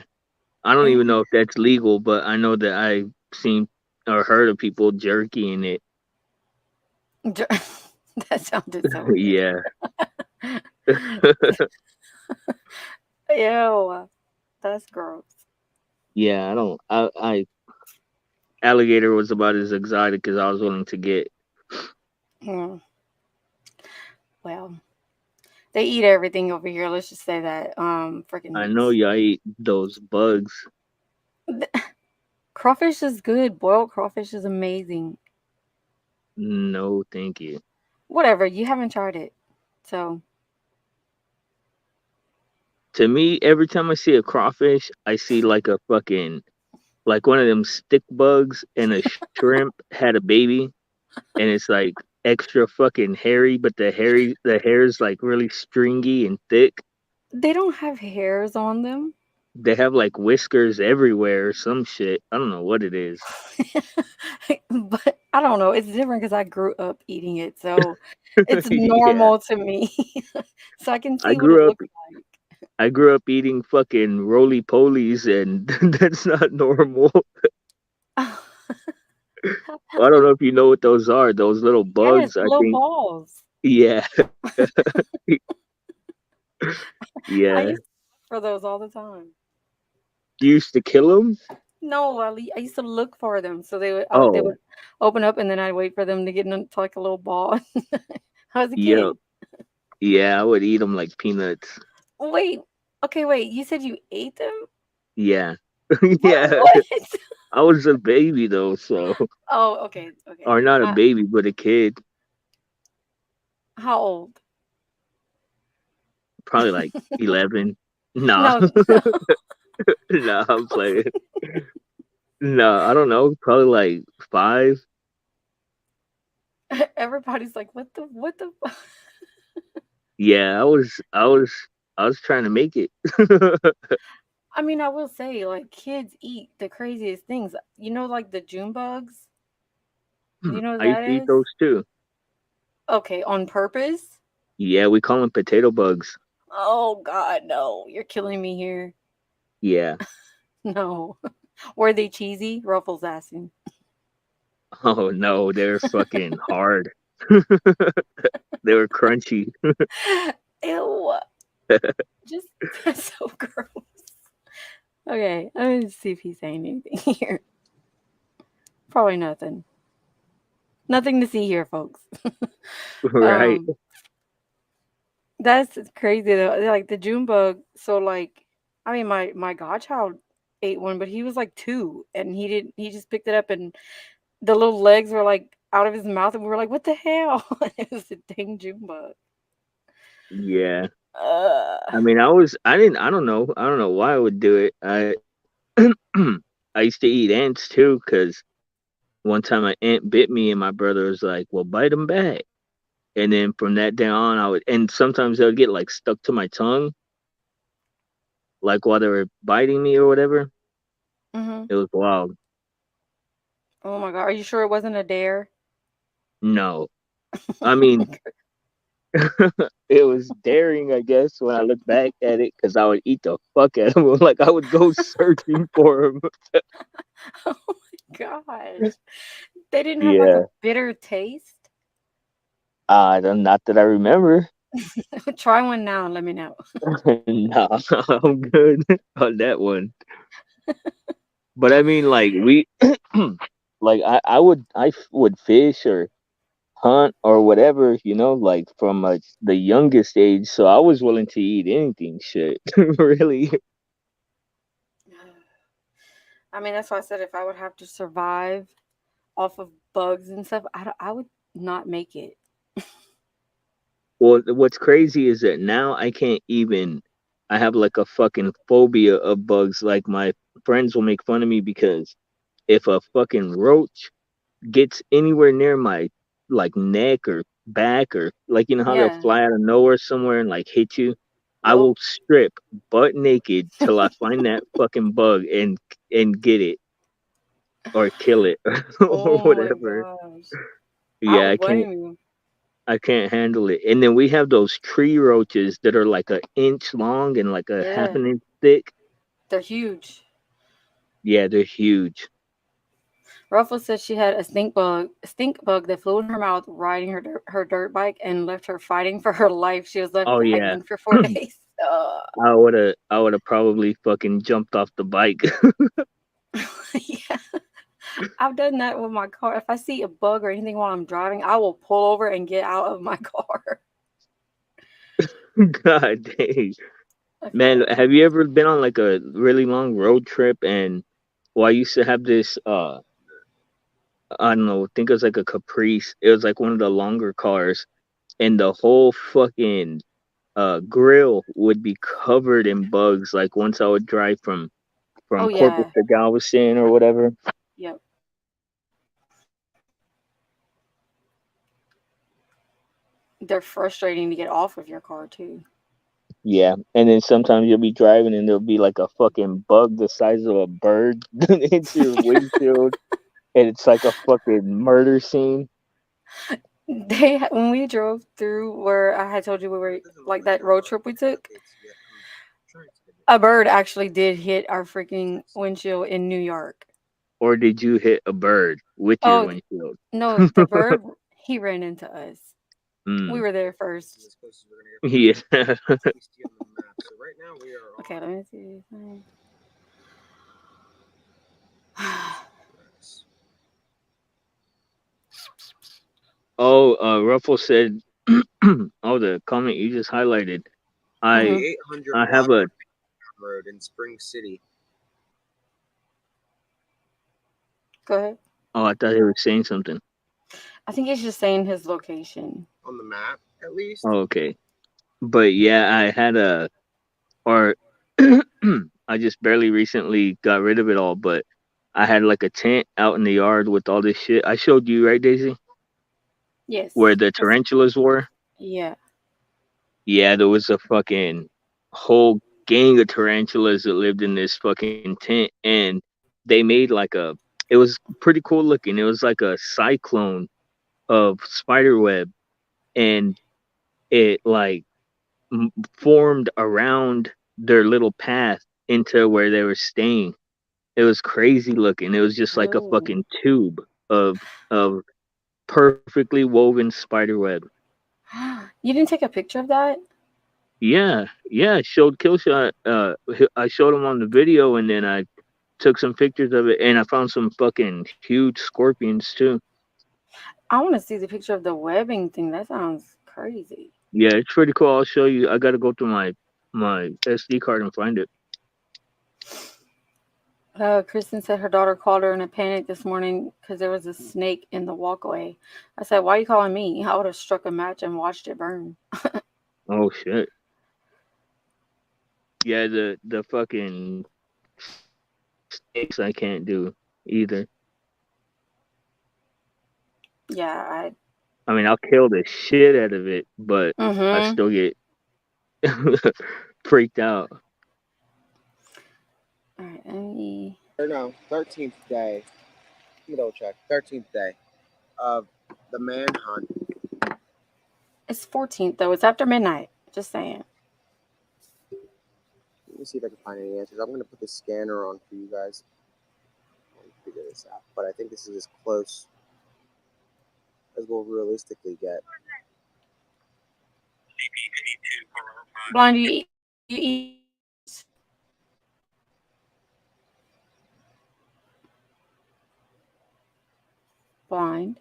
[SPEAKER 9] I don't even know if that's legal, but I know that I've seen or heard of people jerkying it.
[SPEAKER 4] That sounded so weird.
[SPEAKER 9] Yeah.
[SPEAKER 4] Ew. That's gross.
[SPEAKER 9] Yeah, I alligator was about as exotic as I was willing to get.
[SPEAKER 4] Well, they eat everything over here. Let's just say that. Freaking.
[SPEAKER 9] I know y'all eat those bugs.
[SPEAKER 4] Crawfish is good. Boiled crawfish is amazing.
[SPEAKER 9] No, thank you.
[SPEAKER 4] Whatever. You haven't tried it, so.
[SPEAKER 9] To me, every time I see a crawfish, I see like a fucking, like one of them stick bugs, and a shrimp had a baby, and it's like extra fucking hairy, but the hair is like really stringy and thick.
[SPEAKER 4] They don't have hairs on them.
[SPEAKER 9] They have like whiskers everywhere or some shit. I don't know what it is.
[SPEAKER 4] But I don't know. It's different because I grew up eating it, so it's normal to me. So I can see what it looks like.
[SPEAKER 9] I grew up eating fucking roly polies, and that's not normal. I don't know if you know what those are. Those little bugs.
[SPEAKER 4] Yes, little balls.
[SPEAKER 9] Yeah.
[SPEAKER 4] Yeah. I used to look for those all the time.
[SPEAKER 9] You used to kill them?
[SPEAKER 4] No, I used to look for them. So they would open up, and then I'd wait for them to get into like a little ball. I was a kid.
[SPEAKER 9] Yeah, I would eat them like peanuts.
[SPEAKER 4] Wait. Okay, wait. You said you ate them?
[SPEAKER 9] Yeah. Yeah. I was a baby though, so
[SPEAKER 4] Oh, okay, okay.
[SPEAKER 9] or not a baby, but a kid,
[SPEAKER 4] How old?
[SPEAKER 9] probably like 11. Nah,
[SPEAKER 4] No,
[SPEAKER 9] nah, I'm playing. Nah, I don't know, probably like 5.
[SPEAKER 4] everybody's like, what the?
[SPEAKER 9] Yeah, I was trying to make it.
[SPEAKER 4] I mean, I will say, like, kids eat the craziest things. You know, like the June bugs. Do you know what
[SPEAKER 9] I used
[SPEAKER 4] that
[SPEAKER 9] to eat
[SPEAKER 4] is?
[SPEAKER 9] those too.
[SPEAKER 4] Okay, on purpose?
[SPEAKER 9] Yeah, we call them potato bugs.
[SPEAKER 4] Oh God, no! You're killing me here.
[SPEAKER 9] Yeah.
[SPEAKER 4] No, were they cheesy? Ruffles asking.
[SPEAKER 9] Oh no, they're fucking hard. They were crunchy.
[SPEAKER 4] Ew! Just that's so gross. Okay, let me see if he's saying anything here. Probably nothing. Nothing to see here, folks.
[SPEAKER 9] Right.
[SPEAKER 4] um, that's crazy though. Like the June bug. So like, I mean, my godchild ate one, but he was like 2, and he didn't. He just picked it up, and the little legs were like out of his mouth, and we were like, "What the hell?" It was a dang June bug.
[SPEAKER 9] Yeah. I
[SPEAKER 4] Uh,
[SPEAKER 9] mean, I don't know. I don't know why I would do it. I used to eat ants too, because one time an ant bit me, and my brother was like, "Well, bite him back." And then from that day on, and sometimes they'll get like stuck to my tongue, like while they were biting me or whatever.
[SPEAKER 4] mhm.
[SPEAKER 9] It was wild.
[SPEAKER 4] Oh my God, are you sure it wasn't a dare?
[SPEAKER 9] No, I mean, it was daring, I guess, when I look back at it, because I would eat the fuck out of him. Like I would go searching for him.
[SPEAKER 4] Oh my gosh. They didn't have like a
[SPEAKER 9] Yeah.
[SPEAKER 4] bitter taste?
[SPEAKER 9] Not that I remember.
[SPEAKER 4] Try one now and let me know.
[SPEAKER 9] Nah, I'm good on that one. But I mean, like like I would fish or hunt or whatever, like from the youngest age. So I was willing to eat anything. Shit, really.
[SPEAKER 4] I mean, that's why I said if I would have to survive off of bugs and stuff, I would not make it.
[SPEAKER 9] Well, what's crazy is that now I can't even. I have like a fucking phobia of bugs. Like my friends will make fun of me because if a fucking roach gets anywhere near my like neck or back, or like how they'll
[SPEAKER 4] Yeah.
[SPEAKER 9] fly out of nowhere somewhere and like hit you, I
[SPEAKER 4] Yup.
[SPEAKER 9] will strip butt naked till I find that fucking bug and get it or kill it or
[SPEAKER 4] Oh my
[SPEAKER 9] whatever.
[SPEAKER 4] gosh. I
[SPEAKER 9] Yeah,
[SPEAKER 4] don't blame you.
[SPEAKER 9] I can't handle it. And then we have those tree roaches that are like an inch long and like a half
[SPEAKER 4] Yeah.
[SPEAKER 9] an inch thick.
[SPEAKER 4] They're huge.
[SPEAKER 9] Yeah, they're huge.
[SPEAKER 4] Ruffles said she had a stink bug that flew in her mouth riding her dirt bike and left her fighting for her life. She was left
[SPEAKER 9] Oh yeah.
[SPEAKER 4] hanging for 4 days.
[SPEAKER 9] I would have probably fucking jumped off the bike.
[SPEAKER 4] Yeah. I've done that with my car. If I see a bug or anything while I'm driving, I will pull over and get out of my car.
[SPEAKER 9] God dang. Man,
[SPEAKER 4] Okay.
[SPEAKER 9] have you ever been on like a really long road trip? And well, I used to have this I don't know, I think it was like a Caprice. It was like one of the longer cars, and the whole fucking grill would be covered in bugs. Like once I would drive from
[SPEAKER 4] Oh
[SPEAKER 9] Corpus
[SPEAKER 4] yeah.
[SPEAKER 9] to Galveston or whatever.
[SPEAKER 4] Yep. They're frustrating to get off of your car too.
[SPEAKER 9] Yeah, and then sometimes you'll be driving and there'll be like a fucking bug the size of a bird into your windshield, and it's like a fucking murder scene.
[SPEAKER 4] When we drove through where I had told you we were like that road trip we took, a bird actually did hit our freaking windshield in New York.
[SPEAKER 9] Or did you hit a bird with your
[SPEAKER 4] Oh
[SPEAKER 9] windshield?
[SPEAKER 4] no, the bird he ran into us. We
[SPEAKER 9] Mm,
[SPEAKER 4] were there first.
[SPEAKER 2] As close as we're gonna get.
[SPEAKER 9] yeah.
[SPEAKER 2] Tasty on the map. So right now we are
[SPEAKER 4] Okay, let me see.
[SPEAKER 9] Oh, Ruffle said, oh, the comment you just highlighted. I
[SPEAKER 2] 800
[SPEAKER 9] I have
[SPEAKER 2] block
[SPEAKER 9] a
[SPEAKER 2] Road in Spring City.
[SPEAKER 4] Go ahead.
[SPEAKER 9] Oh, I thought he was saying something.
[SPEAKER 4] I think he's just saying his location.
[SPEAKER 2] On the map, at least.
[SPEAKER 9] Oh, okay. But yeah, I had or I just barely recently got rid of it all, but I had like a tent out in the yard with all this shit. I showed you, right, Daisy?
[SPEAKER 4] Yes.
[SPEAKER 9] Where the tarantulas were?
[SPEAKER 4] Yeah.
[SPEAKER 9] Yeah, there was a fucking whole gang of tarantulas that lived in this fucking tent, and they made like it was pretty cool looking. It was like a cyclone of spider web, and it like formed around their little path into where they were staying. It was crazy looking. It was just like a
[SPEAKER 4] Oh.
[SPEAKER 9] fucking tube of perfectly woven spider web.
[SPEAKER 4] You didn't take a picture of that?
[SPEAKER 9] Yeah, I showed Killshot. I showed him on the video, and then I took some pictures of it, and I found some fucking huge scorpions too.
[SPEAKER 4] I want to see the picture of the webbing thing. That sounds crazy.
[SPEAKER 9] Yeah, it's pretty cool. I'll show you. I gotta go through my SD card and find it.
[SPEAKER 4] Kristen said her daughter called her in a panic this morning because there was a snake in the walkway. I said, "Why are you calling me? I would have struck a match and watched it burn."
[SPEAKER 9] Oh shit. Yeah, the fucking snakes I can't do either.
[SPEAKER 4] Yeah,
[SPEAKER 9] I mean, I'll kill the shit out of it, but I still get freaked out.
[SPEAKER 4] All right, any...
[SPEAKER 2] Or no, 13th day. Let me double check. 13th day of the manhunt.
[SPEAKER 4] It's 14th though. It's after midnight. Just saying.
[SPEAKER 2] Let me see if I can find any answers. I'm going to put the scanner on for you guys. I'll figure this out. But I think this is as close as we'll realistically get.
[SPEAKER 4] Blind, you eat. Blind.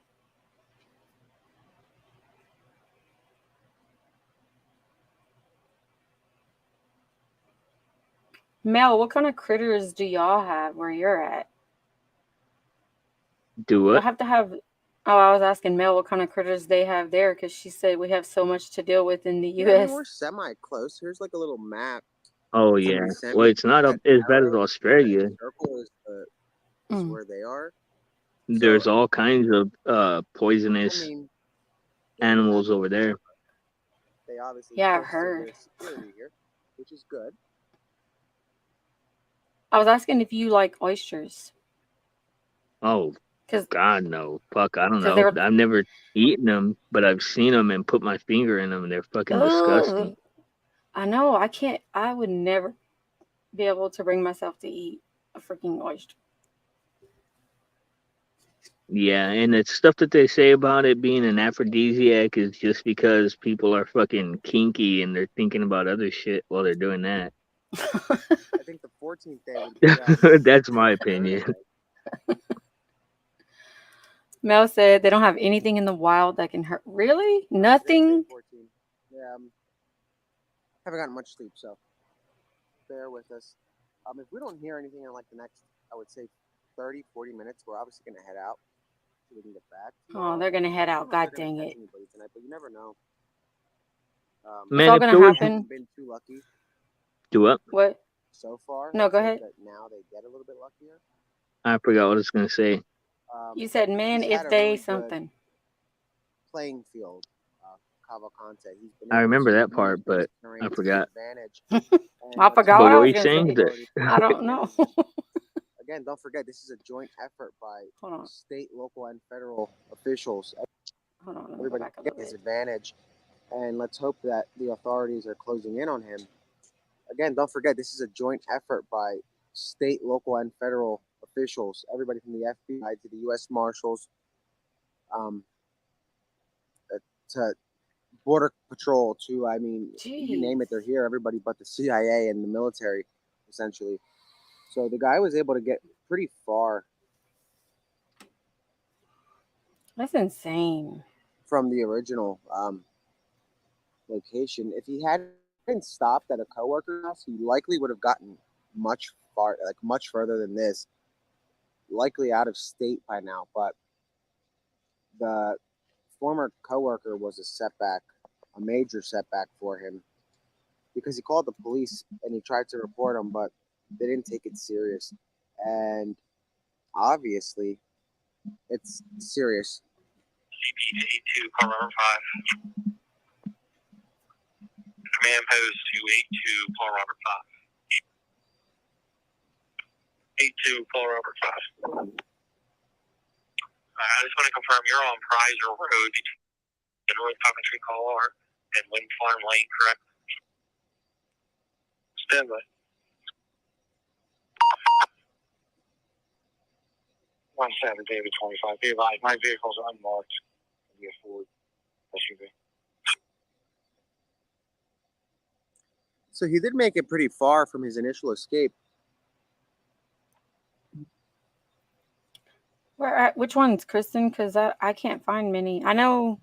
[SPEAKER 4] Mel, what kind of critters do y'all have where you're at?
[SPEAKER 9] Do
[SPEAKER 4] You'll
[SPEAKER 9] what?
[SPEAKER 4] have to have... Oh, I was asking Mel what kind of critters they have there because she said we have so much to deal with in the
[SPEAKER 2] Yeah, I
[SPEAKER 4] U.S.
[SPEAKER 2] mean, we're semi-close. Here's like a little map.
[SPEAKER 9] Oh yeah. Well, it's not up as bad as Australia.
[SPEAKER 2] Circle is where they are.
[SPEAKER 9] There's all kinds of poisonous animals over there.
[SPEAKER 2] They obviously
[SPEAKER 4] Yeah, I've
[SPEAKER 2] posted
[SPEAKER 4] heard.
[SPEAKER 2] their security here, which is good.
[SPEAKER 4] I was asking if you like oysters.
[SPEAKER 9] Oh, God, no. Fuck, I don't
[SPEAKER 4] 'Cause
[SPEAKER 9] know. I've never eaten them, but I've seen them and put my finger in them, and they're fucking disgusting.
[SPEAKER 4] Ugh. I know. I can't. I would never be able to bring myself to eat a freaking oyster.
[SPEAKER 9] Yeah, and the stuff that they say about it being an aphrodisiac is just because people are fucking kinky and they're thinking about other shit while they're doing that.
[SPEAKER 2] I think the 14th day would be
[SPEAKER 9] That's my opinion.
[SPEAKER 4] Mel said they don't have anything in the wild that can hurt. Really? Nothing?
[SPEAKER 2] Yeah, haven't gotten much sleep, so bear with us. If we don't hear anything in like the next, I would say 30, 40 minutes, we're obviously going to head out so we can get back.
[SPEAKER 4] Oh, they're going to head out. God dang it.
[SPEAKER 2] Tonight, but you never know.
[SPEAKER 9] Man,
[SPEAKER 4] it's all going to happen.
[SPEAKER 2] Been too lucky.
[SPEAKER 9] Do what?
[SPEAKER 4] What?
[SPEAKER 2] So far.
[SPEAKER 4] No, go ahead.
[SPEAKER 2] Now they get a little bit luckier.
[SPEAKER 9] I forgot what I was going to say.
[SPEAKER 4] You said, man, if they really something.
[SPEAKER 2] Playing field, Cavalcante.
[SPEAKER 9] I remember that part, but I forgot.
[SPEAKER 4] I forgot what I was
[SPEAKER 9] saying.
[SPEAKER 4] I don't know.
[SPEAKER 2] Again, don't forget, this is a joint effort by state, local, and federal officials.
[SPEAKER 4] Hold on.
[SPEAKER 2] Everybody get his advantage, and let's hope that the authorities are closing in on him. Again, don't forget, this is a joint effort by state, local, and federal officials. Everybody from the FBI to the U.S. Marshals, to Border Patrol, to, I mean, you name it, they're here. Everybody but the CIA and the military, essentially. So the guy was able to get pretty far.
[SPEAKER 4] That's insane.
[SPEAKER 2] From the original location. If he hadn't stopped at a coworker's house, he likely would have gotten much further than this. likely out of state by now, but the former coworker was a major setback for him, because he called the police and he tried to report him, but they didn't take it serious. And obviously, it's serious.
[SPEAKER 10] CP 82, call number 5. Command post to 82, call Robert 5. 82, call Robert 5. I just want to confirm you're on Prizer Road between North Coventry Call R and Wind Farm Lane, correct? Stand by. 17 David 25. Be advised, my vehicle's unmarked. It'll be a Ford SUV.
[SPEAKER 2] So he did make it pretty far from his initial escape.
[SPEAKER 4] Which one's Kristen? Because I can't find many. I know,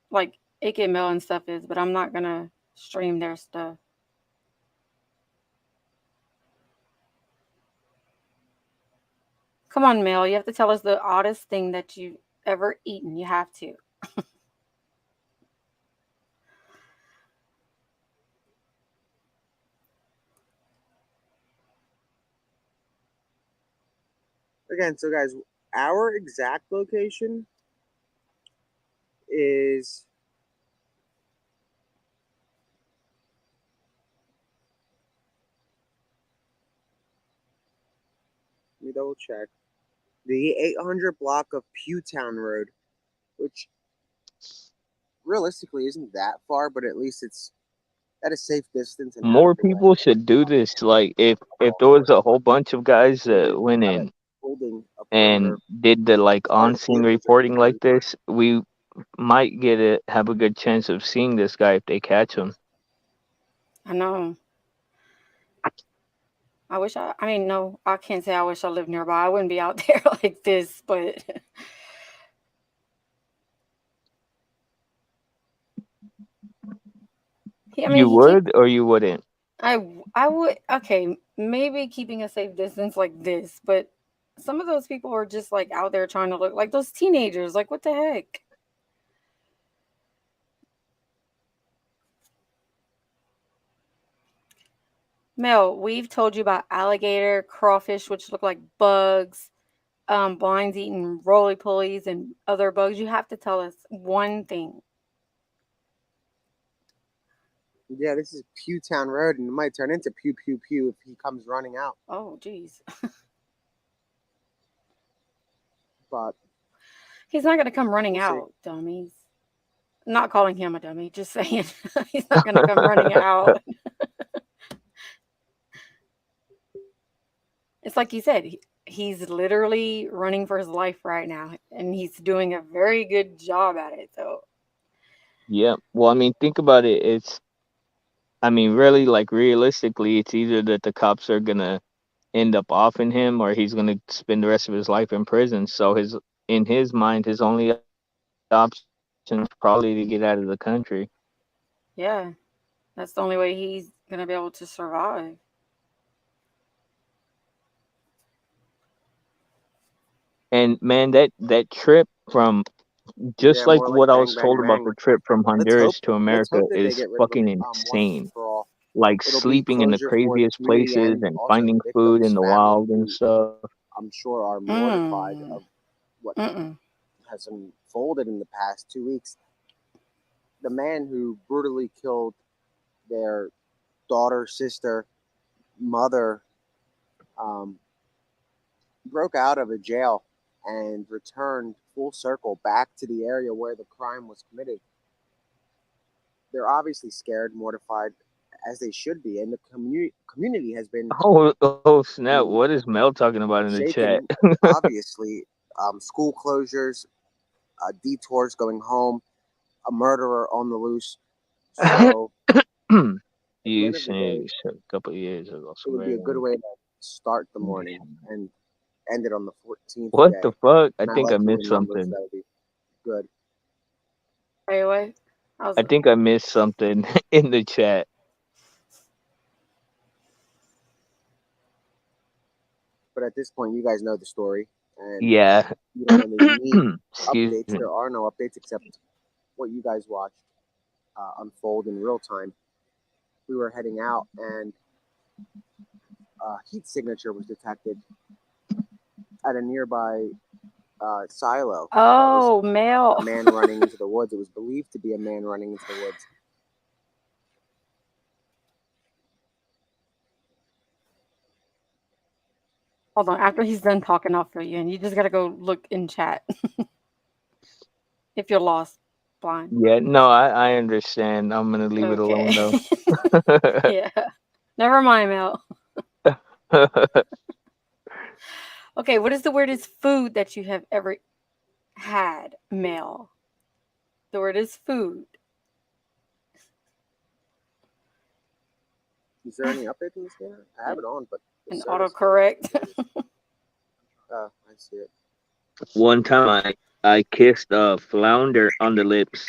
[SPEAKER 4] like, AK Mill and stuff is, but I'm not going to stream their stuff. Come on, Mel. You have to tell us the oddest thing that you've ever eaten. You have to.
[SPEAKER 2] Again, so guys, our exact location is let me double check. The 800 block of Pewtown Road, which realistically isn't that far, but at least it's at a safe distance. And
[SPEAKER 9] More people should do this. Like if there was a whole bunch of guys that went in and did the like on scene reporting like this, we might have a good chance of seeing this guy if they catch him.
[SPEAKER 4] I know. I mean, no, I can't say I wish I lived nearby. I wouldn't be out there like this, but
[SPEAKER 9] you would or you wouldn't?
[SPEAKER 4] I would. Okay, maybe keeping a safe distance like this, but some of those people are just like out there trying to look like those teenagers. Like, what the heck? Mel, we've told you about alligator, crawfish, which look like bugs, blinds eating roly-polies and other bugs. You have to tell us one thing.
[SPEAKER 2] Yeah, this is Pewtown Road, and it might turn into Pew Pew Pew if he comes running out.
[SPEAKER 4] Oh, geez.
[SPEAKER 2] But
[SPEAKER 4] he's not going to come running out, dummies. I'm not calling him a dummy, just saying he's not going to come running out. It's like you said, he's literally running for his life right now, and he's doing a very good job at it. So,
[SPEAKER 9] yeah. Well, I mean, think about it. Really, like realistically, it's either that the cops are gonna end up offing him, or he's gonna spend the rest of his life in prison. So in his mind, his only option is probably to get out of the country.
[SPEAKER 4] Yeah, that's the only way he's gonna be able to survive.
[SPEAKER 9] And man, that trip from like what I was told about the trip from Honduras to America is fucking insane. Like sleeping in the craziest places and finding food in the wild and stuff.
[SPEAKER 2] I'm sure are mortified of what has unfolded in the past 2 weeks. The man who brutally killed their daughter, sister, mother, broke out of a jail and returned full circle back to the area where the crime was committed. They're obviously scared, mortified, as they should be, and the community has been
[SPEAKER 9] oh snap! What is Mel talking about in the chat?
[SPEAKER 2] Obviously, school closures, detours going home, a murderer on the loose. So
[SPEAKER 9] you say a couple of years ago.
[SPEAKER 2] It would be a good way to start the morning and end it on the 14th.
[SPEAKER 9] What the fuck? I think I missed something.
[SPEAKER 2] That would be good.
[SPEAKER 4] Anyway,
[SPEAKER 9] I think I missed something in the chat.
[SPEAKER 2] But But at this point, you guys know the story, and
[SPEAKER 9] Yeah.
[SPEAKER 2] you don't really need
[SPEAKER 9] Excuse
[SPEAKER 2] updates.
[SPEAKER 9] me.
[SPEAKER 2] There are no updates except what you guys watched unfold in real time. We were heading out, and heat signature was detected at a nearby silo.
[SPEAKER 4] Oh,
[SPEAKER 2] That was
[SPEAKER 4] Mel.
[SPEAKER 2] a man running into the woods. It was believed to be a man running into the woods.
[SPEAKER 4] Hold on. After he's done talking, I'll fill you in. You just gotta go look in chat if you're lost, blind.
[SPEAKER 9] Yeah, no, I understand. I'm gonna leave it alone
[SPEAKER 4] Okay.
[SPEAKER 9] though.
[SPEAKER 4] Yeah. Never mind, Mel. Okay, what is the weirdest food that you have ever had, Mel? The word is food.
[SPEAKER 2] Is there any update in the scanner? I have it on, but the
[SPEAKER 4] An
[SPEAKER 2] service-
[SPEAKER 4] autocorrect.
[SPEAKER 2] I see it.
[SPEAKER 9] One time I kissed a flounder on the lips,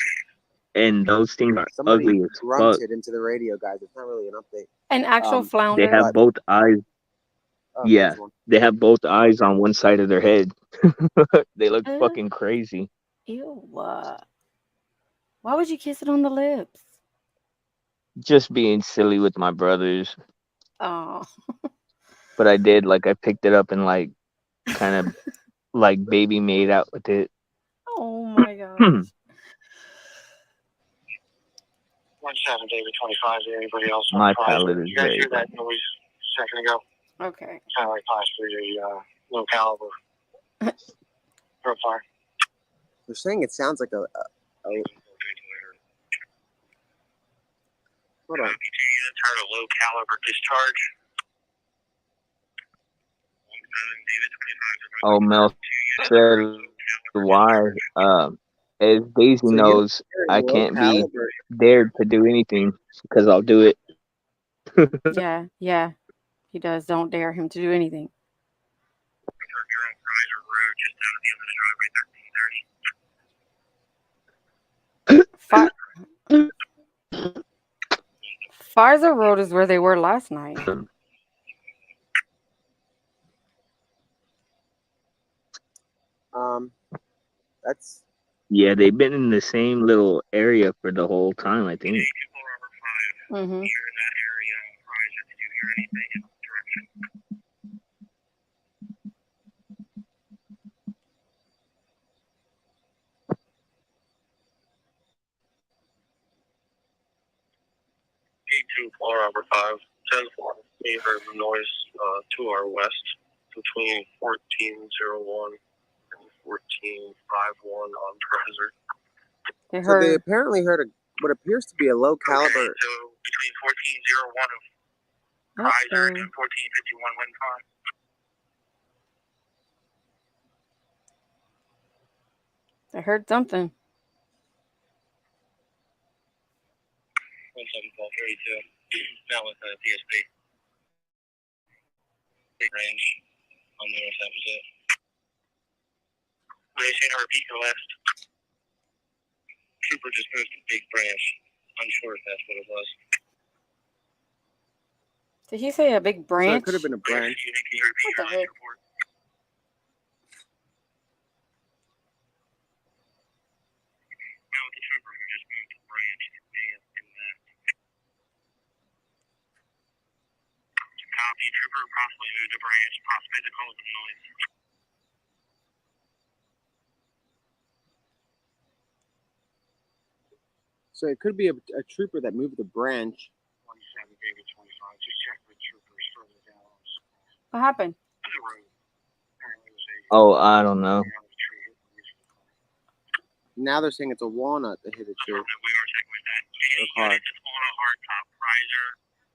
[SPEAKER 9] and those things are
[SPEAKER 2] Somebody
[SPEAKER 9] ugly as fuck.
[SPEAKER 2] grunted into the radio, guys. It's not really an update.
[SPEAKER 4] An actual
[SPEAKER 9] They
[SPEAKER 4] flounder.
[SPEAKER 9] have both eyes.
[SPEAKER 2] Oh,
[SPEAKER 9] Yeah,
[SPEAKER 2] there's one.
[SPEAKER 9] they have both eyes on one side of their head. They look
[SPEAKER 4] Uh.
[SPEAKER 9] fucking crazy.
[SPEAKER 4] Ew. Why would you kiss it on the lips?
[SPEAKER 9] Just being silly with my brothers.
[SPEAKER 4] Oh.
[SPEAKER 9] But I did, like, I picked it up and, like, kind of, like, baby made out with it.
[SPEAKER 4] Oh my gosh.
[SPEAKER 10] 17 David 25. Is there anybody else on
[SPEAKER 9] My
[SPEAKER 10] Prizer?
[SPEAKER 9] palate is
[SPEAKER 10] You guys
[SPEAKER 9] very
[SPEAKER 10] hear that
[SPEAKER 9] bad.
[SPEAKER 10] noise a second ago?
[SPEAKER 4] Okay.
[SPEAKER 10] Kind of like possibly a low caliber profile.
[SPEAKER 2] They're saying it sounds like a hold on.
[SPEAKER 10] Units heard a low caliber discharge. 17 David 25.
[SPEAKER 9] Oh, Mel said why. As Daisy
[SPEAKER 2] So you
[SPEAKER 9] knows, I
[SPEAKER 2] low
[SPEAKER 9] can't be
[SPEAKER 2] caliber.
[SPEAKER 9] dared to do anything because I'll do it.
[SPEAKER 4] Yeah. He does. Don't dare him to do anything.
[SPEAKER 10] You're on Prizer Road, just down at the end of the driveway, 1330.
[SPEAKER 4] Pfizer Road is where they were last night.
[SPEAKER 2] That's
[SPEAKER 9] Yeah, they've been in the same little area for the whole time, I think.
[SPEAKER 4] Mm-hmm.
[SPEAKER 10] You're in that area on Prizer. Did you hear anything in that direction? Two, Flora number 5, 10 4. We heard the noise to our west between 1401 and 1451 on Prizer.
[SPEAKER 4] They
[SPEAKER 2] so they
[SPEAKER 4] heard.
[SPEAKER 2] apparently heard what appears to be a low caliber.
[SPEAKER 10] Okay, so between 1401 and Prizer and 1451 wind time.
[SPEAKER 4] I heard something.
[SPEAKER 10] 1732. Now with PSP. Big range on the north, that was it. They seen her repeat your last. Trooper just moved to Big Branch. Unsure if that's what it was.
[SPEAKER 4] Did he say a big
[SPEAKER 2] So
[SPEAKER 4] branch?
[SPEAKER 2] it could have been a branch.
[SPEAKER 10] Can you repeat
[SPEAKER 4] What
[SPEAKER 10] your
[SPEAKER 4] the
[SPEAKER 10] last
[SPEAKER 4] heck?
[SPEAKER 10] report? No, with the trooper who just moved to Branch. It may have been that. Copy. Trooper possibly moved to Branch. Possibly the cause of noise.
[SPEAKER 2] So it could be a trooper that moved the branch.
[SPEAKER 10] 27 David 25. Just check with troopers further down.
[SPEAKER 4] What happened?
[SPEAKER 10] The road. Apparently it was a
[SPEAKER 9] Oh, I don't know.
[SPEAKER 2] Now they're saying it's a walnut that hit a tree.
[SPEAKER 10] We are checking with that. Any
[SPEAKER 2] car.
[SPEAKER 10] units that's on a hard top riser,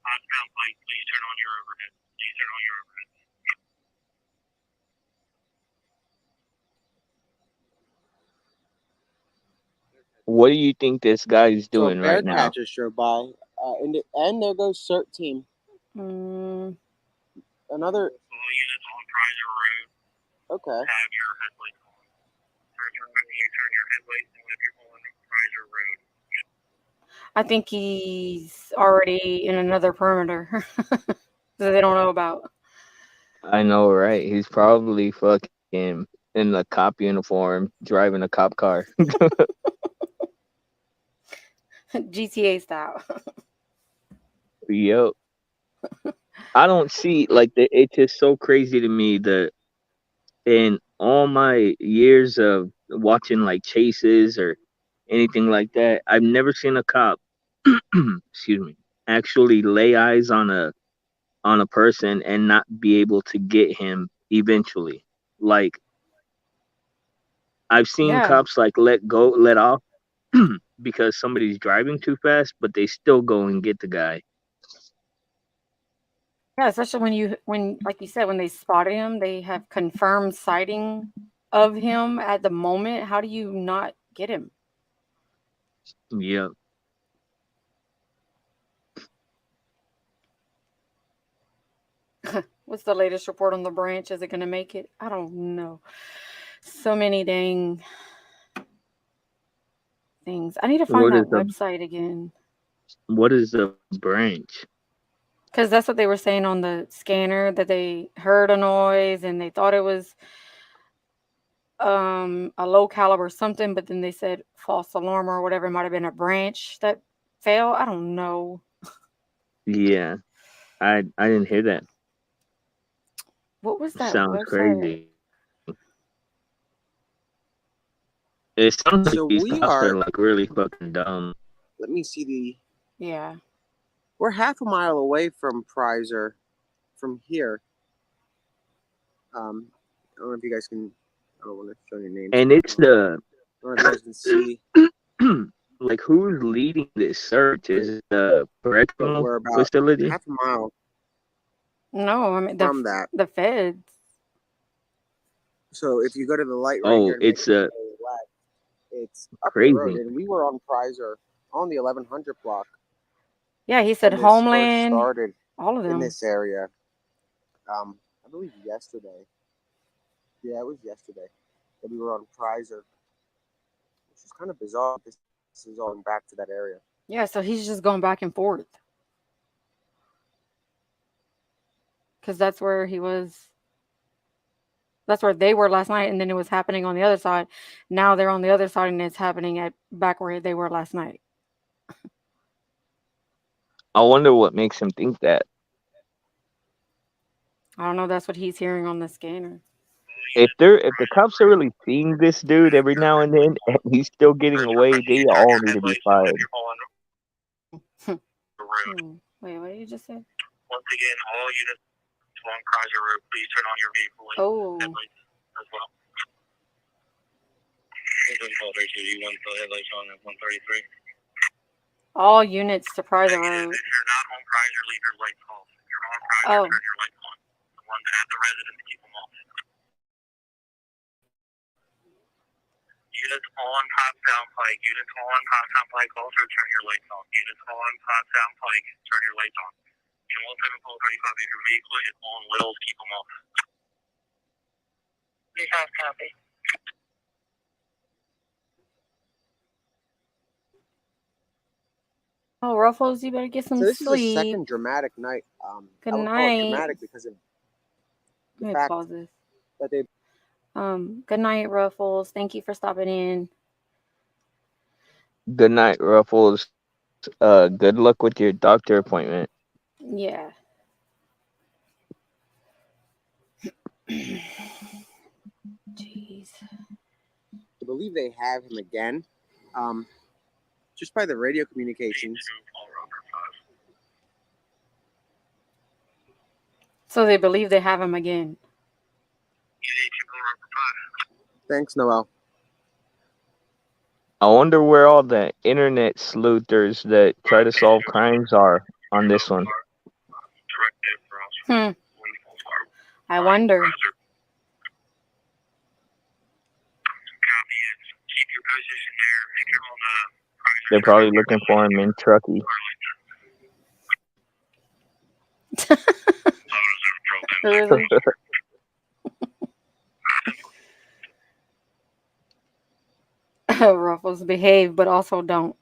[SPEAKER 10] southbound flight, please turn on your overhead. Please turn on your overhead.
[SPEAKER 9] What do you think this guy's
[SPEAKER 2] So a
[SPEAKER 9] doing
[SPEAKER 2] bear
[SPEAKER 9] right now?
[SPEAKER 2] catcher drove by, and there goes CERT team.
[SPEAKER 4] Mm,
[SPEAKER 2] Another.
[SPEAKER 10] All units on Prizer Road
[SPEAKER 2] Okay.
[SPEAKER 10] have your headlights on. Turn your headlights on if you're on Prizer Road.
[SPEAKER 4] I think he's already in another perimeter that they don't know about.
[SPEAKER 9] I know, right? He's probably fucking in a cop uniform, driving a cop car.
[SPEAKER 4] GTA style.
[SPEAKER 9] Yep. I don't see like it's just so crazy to me that in all my years of watching like chases or anything like that, I've never seen a cop, excuse me, actually lay eyes on a person and not be able to get him eventually. Like I've seen
[SPEAKER 4] Yeah.
[SPEAKER 9] cops like let off because somebody's driving too fast, but they still go and get the guy.
[SPEAKER 4] Yeah, especially when like you said, when they spotted him, they have confirmed sighting of him at the moment. How do you not get him?
[SPEAKER 9] Yep.
[SPEAKER 4] What's the latest report on the branch? Is it going to make it? I don't know. So many dang things. I need to find
[SPEAKER 9] What is
[SPEAKER 4] that
[SPEAKER 9] the
[SPEAKER 4] website again.
[SPEAKER 9] what is the branch?
[SPEAKER 4] Because that's what they were saying on the scanner, that they heard a noise and they thought it was a low caliber something, but then they said false alarm or whatever. It might have been a branch that fell. I don't know.
[SPEAKER 9] Yeah. I didn't hear that.
[SPEAKER 4] What was that
[SPEAKER 9] Sounds
[SPEAKER 4] website?
[SPEAKER 9] crazy. It sounds like
[SPEAKER 2] So
[SPEAKER 9] these
[SPEAKER 2] we
[SPEAKER 9] cops are
[SPEAKER 2] are.
[SPEAKER 9] like really fucking dumb.
[SPEAKER 2] Let me see the.
[SPEAKER 4] Yeah.
[SPEAKER 2] We're half a mile away from Prizer, from here. I don't know if you guys can. I don't want to show your names.
[SPEAKER 9] And it's the
[SPEAKER 2] I don't know if you guys can see,
[SPEAKER 9] like who's leading this search? Is it the
[SPEAKER 2] but
[SPEAKER 9] correctional
[SPEAKER 2] we're about
[SPEAKER 9] facility?
[SPEAKER 2] half a mile
[SPEAKER 4] No, I mean
[SPEAKER 2] from that.
[SPEAKER 4] the feds.
[SPEAKER 2] So if you go to the light right
[SPEAKER 9] Oh,
[SPEAKER 2] here and make
[SPEAKER 9] it's
[SPEAKER 2] it go left, it's up the road,
[SPEAKER 9] crazy.
[SPEAKER 2] and we were on Prizer on the 1100 block
[SPEAKER 4] Yeah, he said
[SPEAKER 2] when this first
[SPEAKER 4] Homeland,
[SPEAKER 2] started
[SPEAKER 4] all of
[SPEAKER 2] in
[SPEAKER 4] them.
[SPEAKER 2] this area. I believe yesterday. Yeah, it was yesterday that we were on Prizer, which is kind of bizarre. This is going back to that area.
[SPEAKER 4] Yeah, so he's just going back and forth. Because that's where he was. That's where they were last night, and then it was happening on the other side. Now they're on the other side, and it's happening at back where they were last night.
[SPEAKER 9] I wonder what makes him think that.
[SPEAKER 4] I don't know. That's what he's hearing on the scanner.
[SPEAKER 9] If the cops are really seeing this dude every now and then and he's still getting away, they all need to be fired.
[SPEAKER 4] Wait, what did you just say?
[SPEAKER 10] Once again, all units along Prizer Road, please turn on your vehicle headlights as well. You want the headlights on at 133.
[SPEAKER 4] All units to Prizer
[SPEAKER 10] Negative.
[SPEAKER 4] Road.
[SPEAKER 10] If you're not on Prizer, leave your lights off. If you're on Prizer, turn your lights on. The ones at the residence, keep them off. Units on Pottstown Pike. Units on Pottstown Pike, also turn your lights on. Units on Pottstown Pike, turn your lights on. Unit 17 Pole 35, if your vehicle is on Littles, keep them off. Please have copy.
[SPEAKER 4] Oh, Ruffles, you better get some
[SPEAKER 2] So this
[SPEAKER 4] sleep.
[SPEAKER 2] is the second dramatic night.
[SPEAKER 4] Good
[SPEAKER 2] I would call
[SPEAKER 4] night.
[SPEAKER 2] it dramatic because of the
[SPEAKER 4] Let me
[SPEAKER 2] fact
[SPEAKER 4] pause this.
[SPEAKER 2] that they.
[SPEAKER 4] Good night, Ruffles. Thank you for stopping in.
[SPEAKER 9] Good night, Ruffles. Good luck with your doctor appointment.
[SPEAKER 4] Yeah. Jeez.
[SPEAKER 2] I believe they have him again. Just by the radio communications.
[SPEAKER 4] So they believe they have him again.
[SPEAKER 2] Thanks, Noel.
[SPEAKER 9] I wonder where all the internet sleuthers that try to solve crimes are on this one.
[SPEAKER 4] I wonder.
[SPEAKER 9] They're probably looking for him in Truckee.
[SPEAKER 4] Really? Ruffles, behave, but also don't.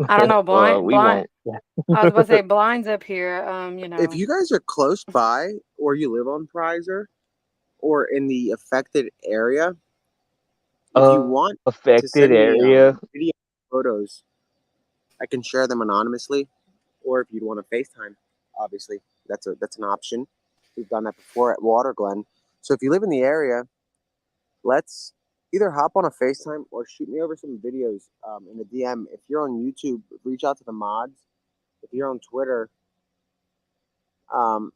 [SPEAKER 4] I don't know.
[SPEAKER 9] Well, we
[SPEAKER 4] Blind.
[SPEAKER 9] won't.
[SPEAKER 4] I was about to say blinds up here.
[SPEAKER 2] If you guys are close by or you live on Prizer or in the affected area, if you want to
[SPEAKER 9] Affected
[SPEAKER 2] send me
[SPEAKER 9] area.
[SPEAKER 2] video photos, I can share them anonymously. Or if you'd want to FaceTime, obviously that's an option. We've done that before at Water Glen. So if you live in the area, let's either hop on a FaceTime or shoot me over some videos in the DM. If you're on YouTube, reach out to the mods. If you're on Twitter, so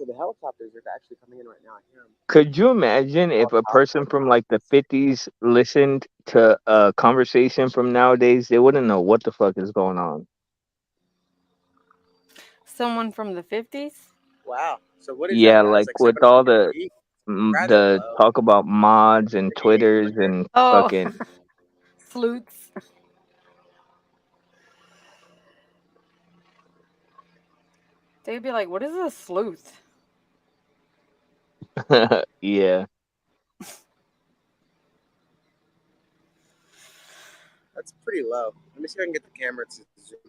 [SPEAKER 2] the helicopters are actually coming in right now. I hear them.
[SPEAKER 9] Could you imagine if a person from like the 50s listened to a conversation from nowadays? They wouldn't know what the fuck is going on.
[SPEAKER 4] someone from the 50s.
[SPEAKER 2] Wow. So what is
[SPEAKER 9] Yeah,
[SPEAKER 2] that, guys?
[SPEAKER 9] like with all the
[SPEAKER 2] low.
[SPEAKER 9] talk about mods and Twitters and
[SPEAKER 4] Oh,
[SPEAKER 9] fucking
[SPEAKER 4] sleuths. They'd be like, "What is a sleuth?"
[SPEAKER 9] yeah.
[SPEAKER 2] That's pretty low. Let me see if I can get the camera to zoom.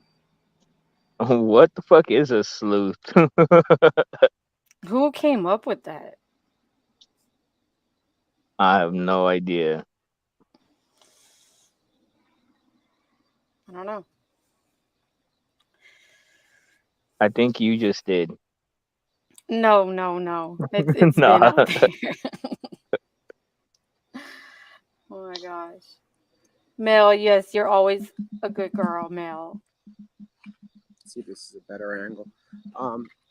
[SPEAKER 9] What the fuck is a sleuth?
[SPEAKER 4] Who came up with that?
[SPEAKER 9] I have no idea.
[SPEAKER 4] I don't know.
[SPEAKER 9] I think you just did.
[SPEAKER 4] No. It's been
[SPEAKER 9] Nah.
[SPEAKER 4] out there. Oh my gosh. Mel, yes, you're always a good girl, Mel.
[SPEAKER 2] Let's see if this is a better angle.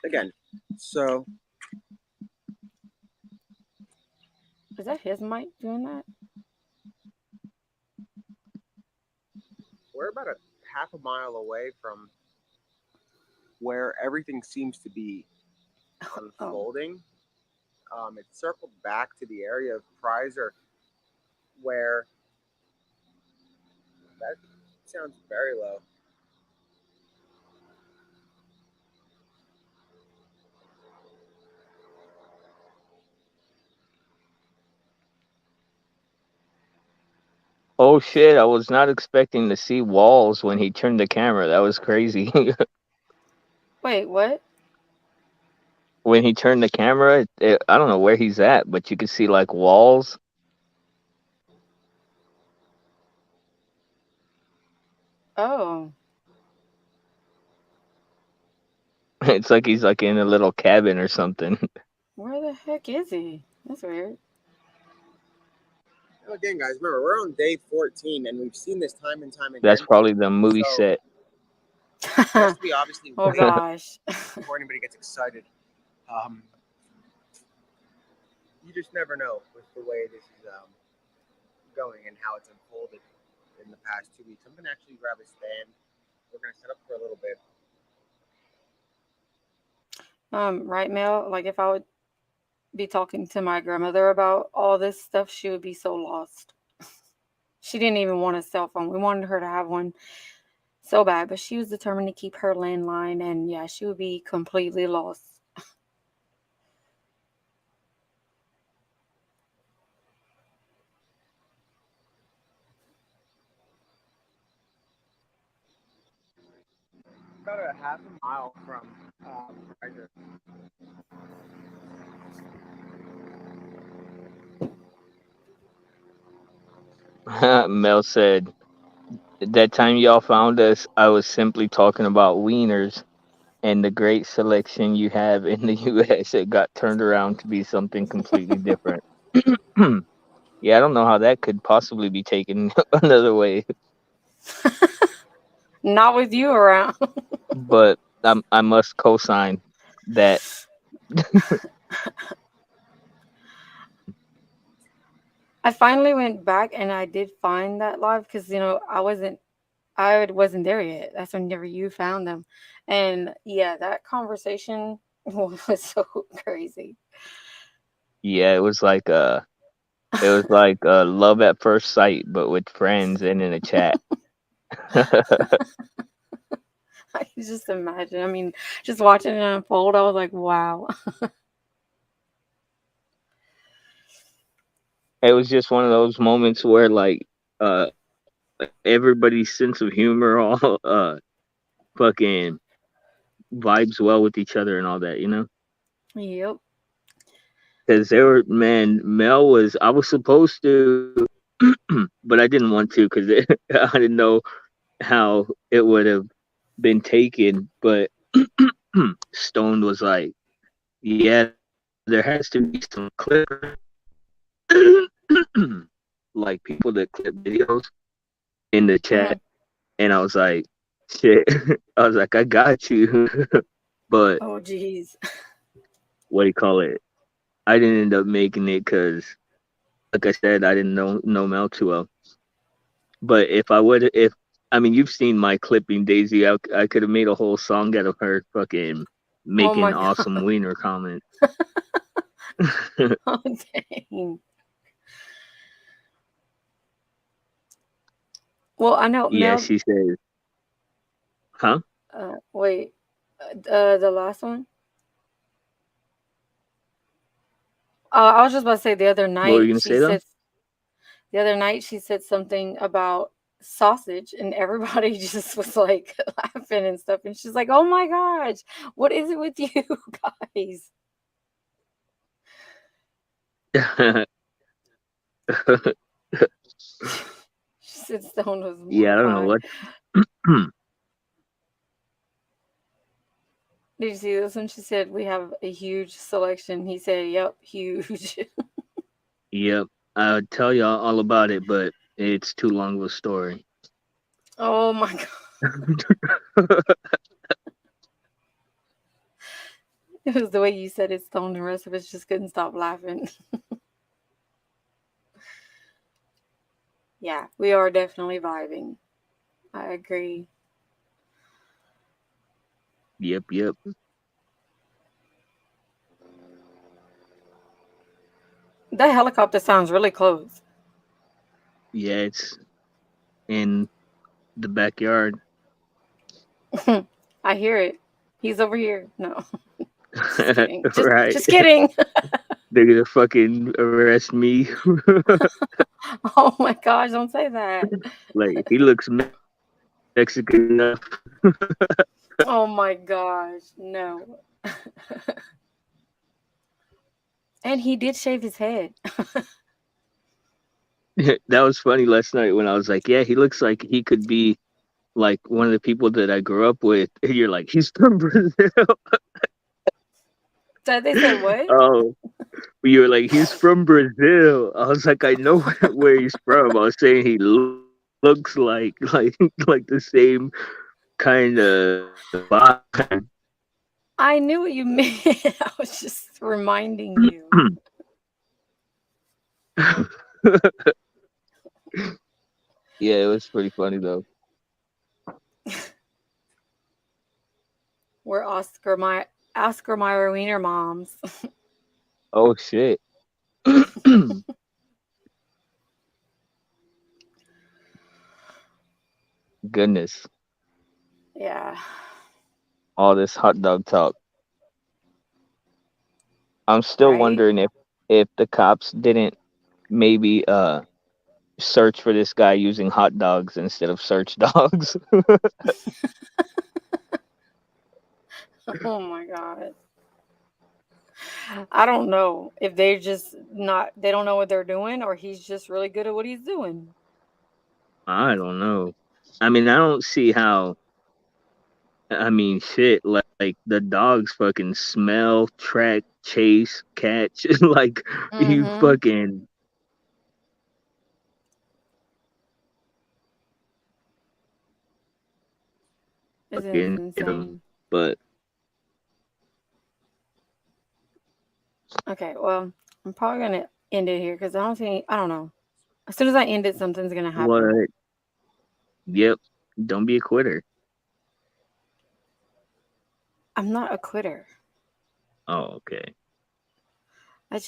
[SPEAKER 2] Again, so
[SPEAKER 4] Is that his mic doing that?
[SPEAKER 2] we're about a half a mile away from where everything seems to be unfolding. It's circled back to the area of Prizer where that sounds very low.
[SPEAKER 9] Oh shit, I was not expecting to see walls when he turned the camera. That was crazy.
[SPEAKER 4] Wait, what?
[SPEAKER 9] When he turned the camera, I don't know where he's at, but you could see like walls.
[SPEAKER 4] Oh.
[SPEAKER 9] It's like he's like in a little cabin or something.
[SPEAKER 4] Where the heck is he? That's weird.
[SPEAKER 2] Again, guys, remember, we're on day 14, and we've seen this time and time again.
[SPEAKER 9] That's probably the movie
[SPEAKER 2] So,
[SPEAKER 9] set.
[SPEAKER 2] it has to be obviously
[SPEAKER 4] Oh
[SPEAKER 2] way
[SPEAKER 4] gosh.
[SPEAKER 2] before anybody gets excited. You just never know with the way this is going and how it's unfolded in the past 2 weeks. I'm going to actually grab a stand. We're going to set up for a little bit.
[SPEAKER 4] Right, Mel? Like if I would be talking to my grandmother about all this stuff, she would be so lost. She didn't even want a cell phone. We wanted her to have one so bad, but she was determined to keep her landline, and yeah, she would be completely lost.
[SPEAKER 2] About a half a mile from Prizer.
[SPEAKER 9] Mel said, that time y'all found us, I was simply talking about wieners and the great selection you have in the U.S. It got turned around to be something completely different. Yeah, I don't know how that could possibly be taken another way,
[SPEAKER 4] Not with you around.
[SPEAKER 9] but I must co-sign that.
[SPEAKER 4] I finally went back and I did find that live because I wasn't there yet. That's whenever you found them, and yeah, that conversation was so crazy.
[SPEAKER 9] Yeah, it was like love at first sight, but with friends and in a chat.
[SPEAKER 4] I can just imagine. I mean, just watching it unfold, I was like, wow.
[SPEAKER 9] It was just one of those moments where like everybody's sense of humor all fucking vibes well with each other and all that, you know?
[SPEAKER 4] Yep.
[SPEAKER 9] Because they were, man, Mel was, I was supposed to, but I didn't want to because I didn't know how it would have been taken. But Stone was like, yeah, there has to be some clippers, like people that clip videos in the chat. And I was like, shit. I was like, I got you. But
[SPEAKER 4] Oh, geez.
[SPEAKER 9] what do you call it? I didn't end up making it because, like I said, I didn't know Mel too well. But I mean, you've seen my clipping, Daisy. I could have made a whole song out of her fucking making
[SPEAKER 4] my
[SPEAKER 9] awesome
[SPEAKER 4] God.
[SPEAKER 9] wiener comments.
[SPEAKER 4] Oh, dang. Well, I know
[SPEAKER 9] Yeah,
[SPEAKER 4] Mel.
[SPEAKER 9] she says, huh?
[SPEAKER 4] Wait. The last one? I was just about to say the other
[SPEAKER 9] What were you
[SPEAKER 4] night
[SPEAKER 9] gonna say though?
[SPEAKER 4] she said something about sausage and everybody just was like laughing and stuff, and she's like, oh my gosh, what is it with you guys? She said Stone was
[SPEAKER 9] Yeah, I don't know
[SPEAKER 4] mortified.
[SPEAKER 9] what.
[SPEAKER 4] Did you see this one? She said we have a huge selection. He said, yep, huge.
[SPEAKER 9] Yep, I'll tell y'all all about it, but it's too long of a story.
[SPEAKER 4] Oh my God. It was the way you said it, Stone. The rest of us just couldn't stop laughing. Yeah, we are definitely vibing. I agree.
[SPEAKER 9] Yep.
[SPEAKER 4] That helicopter sounds really close.
[SPEAKER 9] Yeah, it's in the backyard.
[SPEAKER 4] I hear it. He's over here. No. Just kidding.
[SPEAKER 9] Right.
[SPEAKER 4] Just kidding.
[SPEAKER 9] They're gonna fucking arrest me.
[SPEAKER 4] Oh my gosh, don't say that.
[SPEAKER 9] Like, he looks Mexican enough.
[SPEAKER 4] Oh my gosh, no. And he did shave his head.
[SPEAKER 9] That was funny last night when I was like, yeah, he looks like he could be like one of the people that I grew up with. And you're like, he's from Brazil.
[SPEAKER 4] They said what?
[SPEAKER 9] Oh, you were like, he's from Brazil. I was like, I know where he's from. I was saying he looks like the same kind of vibe.
[SPEAKER 4] I knew what you meant. I was just reminding you.
[SPEAKER 9] Yeah, it was pretty funny though.
[SPEAKER 4] We're Oscar Mayer Wiener moms.
[SPEAKER 9] Oh shit. Goodness.
[SPEAKER 4] Yeah.
[SPEAKER 9] All this hot dog talk. I'm still
[SPEAKER 4] Right?
[SPEAKER 9] wondering if the cops didn't maybe search for this guy using hot dogs instead of search dogs.
[SPEAKER 4] Oh my God. I don't know if they don't know what they're doing, or he's just really good at what he's doing.
[SPEAKER 9] I don't know. I mean, I don't see how. I mean, shit, like the dogs fucking smell, track, chase, catch. Like, you
[SPEAKER 4] Mm-hmm.
[SPEAKER 9] fucking.
[SPEAKER 4] It's
[SPEAKER 9] Fucking hit 'em.
[SPEAKER 4] insane.
[SPEAKER 9] But
[SPEAKER 4] Okay, well, I'm probably gonna end it here because I don't know. As soon as I end it, something's gonna happen.
[SPEAKER 9] what? Yep. Don't be a quitter.
[SPEAKER 4] I'm not a quitter.
[SPEAKER 9] Oh, okay.
[SPEAKER 4] I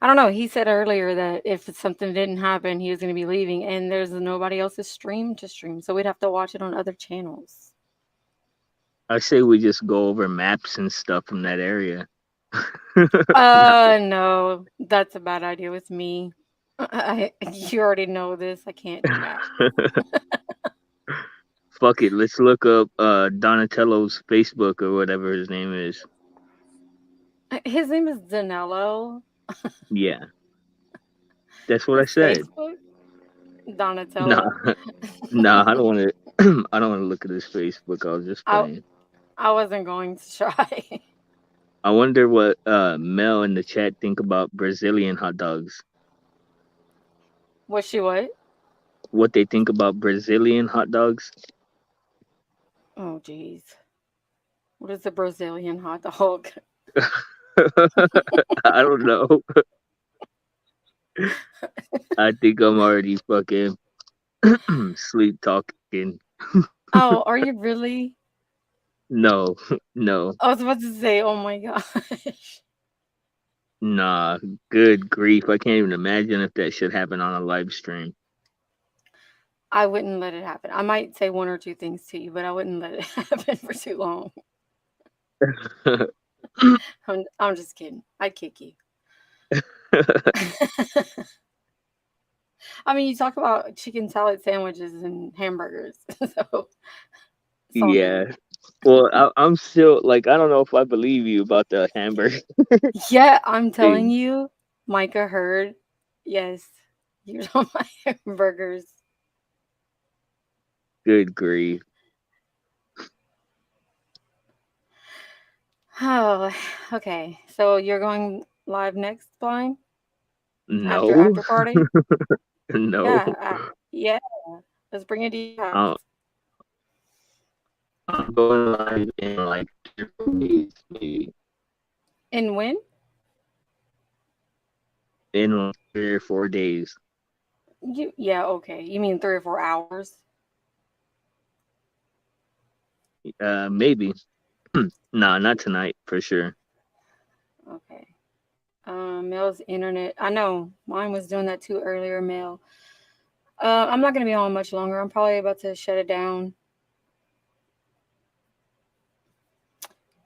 [SPEAKER 4] don't know. He said earlier that if something didn't happen, he was going to be leaving, and there's nobody else's stream to stream, so we'd have to watch it on other channels.
[SPEAKER 9] I say we just go over maps and stuff from that area.
[SPEAKER 4] No, that's a bad idea with me. You already know this. I can't do that.
[SPEAKER 9] Fuck it. Let's look up Donatello's Facebook or whatever his name is.
[SPEAKER 4] His name is Danilo.
[SPEAKER 9] Yeah, that's what I
[SPEAKER 4] His
[SPEAKER 9] said.
[SPEAKER 4] Facebook,
[SPEAKER 9] Nah,
[SPEAKER 4] Donatello.
[SPEAKER 9] nah. I don't want to. I don't want to look at his Facebook. I was just
[SPEAKER 4] I
[SPEAKER 9] playing.
[SPEAKER 4] I wasn't going to try.
[SPEAKER 9] I wonder what Mel in the chat think about Brazilian hot dogs.
[SPEAKER 4] Was she what?
[SPEAKER 9] What they think about Brazilian hot dogs?
[SPEAKER 4] Oh, jeez. What is a Brazilian hot dog?
[SPEAKER 9] I don't know. I think I'm already fucking sleep talking.
[SPEAKER 4] Oh, are you really?
[SPEAKER 9] No, no,
[SPEAKER 4] I was about to say, oh my gosh.
[SPEAKER 9] nah. Good grief! I can't even imagine if that should happen on a live stream.
[SPEAKER 4] I wouldn't let it happen. I might say one or two things to you, but I wouldn't let it happen for too long. I'm just kidding. I'd kick you. I mean, you talk about chicken salad sandwiches and hamburgers. So it's all
[SPEAKER 9] Yeah.
[SPEAKER 4] good.
[SPEAKER 9] Well, I'm still like I don't know if I believe you about the hamburger
[SPEAKER 4] Yeah, I'm telling
[SPEAKER 9] thing.
[SPEAKER 4] you, Micah heard. Yes, you don't like hamburgers.
[SPEAKER 9] Good grief!
[SPEAKER 4] Oh, okay. So you're going live next, Blind? After
[SPEAKER 9] No,
[SPEAKER 4] after party?
[SPEAKER 9] no.
[SPEAKER 4] Yeah. Let's bring it to your
[SPEAKER 9] Uh,
[SPEAKER 4] house.
[SPEAKER 9] I'm going live in like 3 or 4 days, maybe.
[SPEAKER 4] And when?
[SPEAKER 9] In like 3 or 4 days.
[SPEAKER 4] Yeah, okay. You mean 3 or 4 hours?
[SPEAKER 9] Maybe. Nah, not tonight for sure.
[SPEAKER 4] Okay. Mel's internet. I know mine was doing that too earlier, Mel. I'm not gonna be on much longer. I'm probably about to shut it down.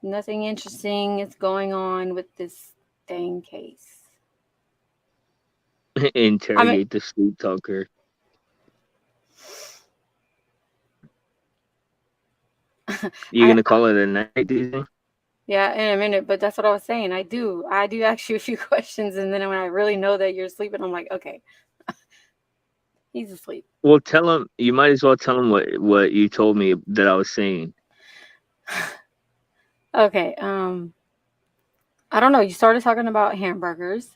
[SPEAKER 4] Nothing interesting is going on with this dang case.
[SPEAKER 9] Interrogate the sleep talker. You gonna call it a night, do you think?
[SPEAKER 4] Yeah, in a minute, but that's what I was saying. I do ask you a few questions, and then when I really know that you're sleeping, I'm like, okay, he's asleep.
[SPEAKER 9] Well, tell him. You might as well tell him what you told me that I was saying.
[SPEAKER 4] Okay. I don't know. You started talking about hamburgers,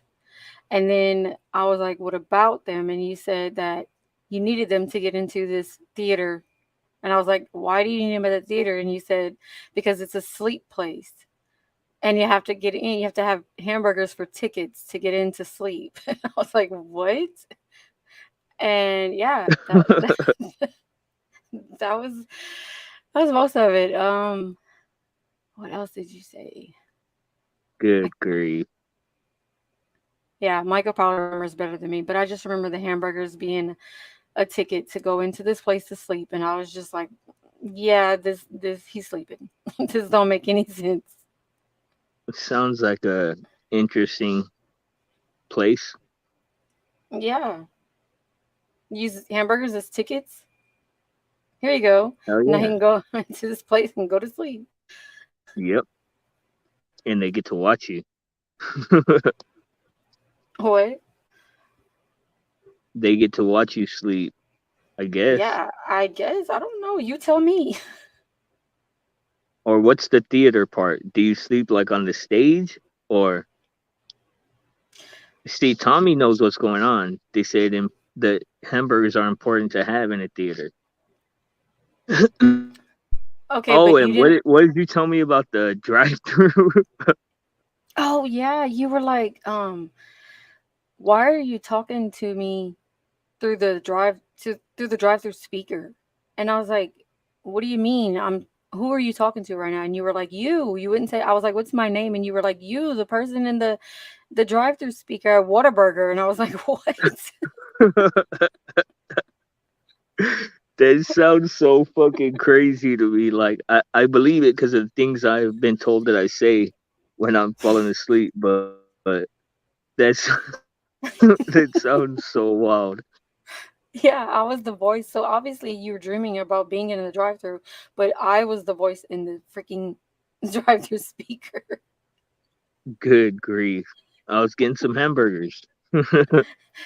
[SPEAKER 4] and then I was like, what about them? And you said that you needed them to get into this theater. And I was like, why do you need them at the theater? And you said, because it's a sleep place. And you have to get in, you have to have hamburgers for tickets to get into sleep. I was like, what? And yeah, that was most of it. What else did you say?
[SPEAKER 9] Good grief.
[SPEAKER 4] Yeah, Michael probably remembers better than me, but I just remember the hamburgers being a ticket to go into this place to sleep, and I was just like, yeah, this he's sleeping. This don't make any sense.
[SPEAKER 9] It sounds like a interesting place.
[SPEAKER 4] Yeah. Use hamburgers as tickets. Here you go.
[SPEAKER 9] Hell
[SPEAKER 4] Now you
[SPEAKER 9] yeah.
[SPEAKER 4] can go into this place and go to sleep.
[SPEAKER 9] Yep. And they get to watch you.
[SPEAKER 4] What?
[SPEAKER 9] They get to watch you sleep, I guess.
[SPEAKER 4] Yeah, I guess. I don't know. You tell me.
[SPEAKER 9] Or what's the theater part? Do you sleep like on the stage or? See, Tommy knows what's going on. They said that hamburgers are important to have in a theater.
[SPEAKER 4] Okay,
[SPEAKER 9] Oh,
[SPEAKER 4] but
[SPEAKER 9] and
[SPEAKER 4] you didn't.
[SPEAKER 9] what did you tell me about the drive-through?
[SPEAKER 4] Oh yeah, you were like, why are you talking to me through the drive-through speaker? And I was like, what do you mean? Who are you talking to right now? And you were like, you wouldn't say. I was like, what's my name? And you were like, you, the person in the drive-through speaker at Whataburger. And I was like, what?
[SPEAKER 9] That sounds so fucking crazy to me. Like I believe it because of things I've been told that I say when I'm falling asleep, but that's That sounds so wild.
[SPEAKER 4] Yeah, I was the voice. So obviously you were dreaming about being in the drive-thru, but I was the voice in the freaking drive-thru speaker.
[SPEAKER 9] Good grief. I was getting some hamburgers.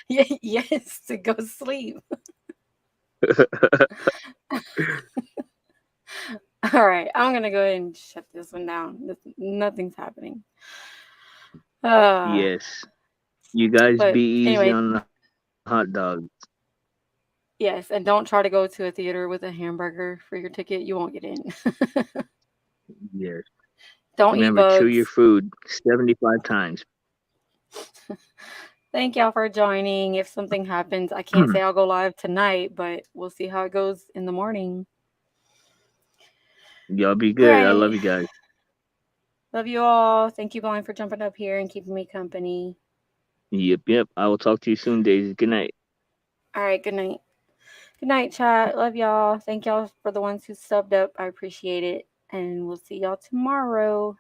[SPEAKER 4] Yes, to go sleep. All right, I'm gonna go ahead and shut this one down. Nothing's happening.
[SPEAKER 9] Yes. You guys
[SPEAKER 4] But
[SPEAKER 9] be easy
[SPEAKER 4] anyway,
[SPEAKER 9] on the hot dogs.
[SPEAKER 4] yes, and don't try to go to a theater with a hamburger for your ticket. You won't get in.
[SPEAKER 9] Yes.
[SPEAKER 4] Don't eat
[SPEAKER 9] Remember, chew your
[SPEAKER 4] bugs.
[SPEAKER 9] food 75 times.
[SPEAKER 4] Thank y'all for joining. If something happens, I can't say I'll go live tonight, but we'll see how it goes in the morning.
[SPEAKER 9] Y'all be
[SPEAKER 4] All
[SPEAKER 9] good. I
[SPEAKER 4] right.
[SPEAKER 9] love you guys.
[SPEAKER 4] Love you all. Thank you, Blind, for jumping up here and keeping me company.
[SPEAKER 9] Yep. I will talk to you soon, Daisy. Good night.
[SPEAKER 4] All right. Good night. Good night, chat. Love y'all. Thank y'all for the ones who subbed up. I appreciate it. And we'll see y'all tomorrow.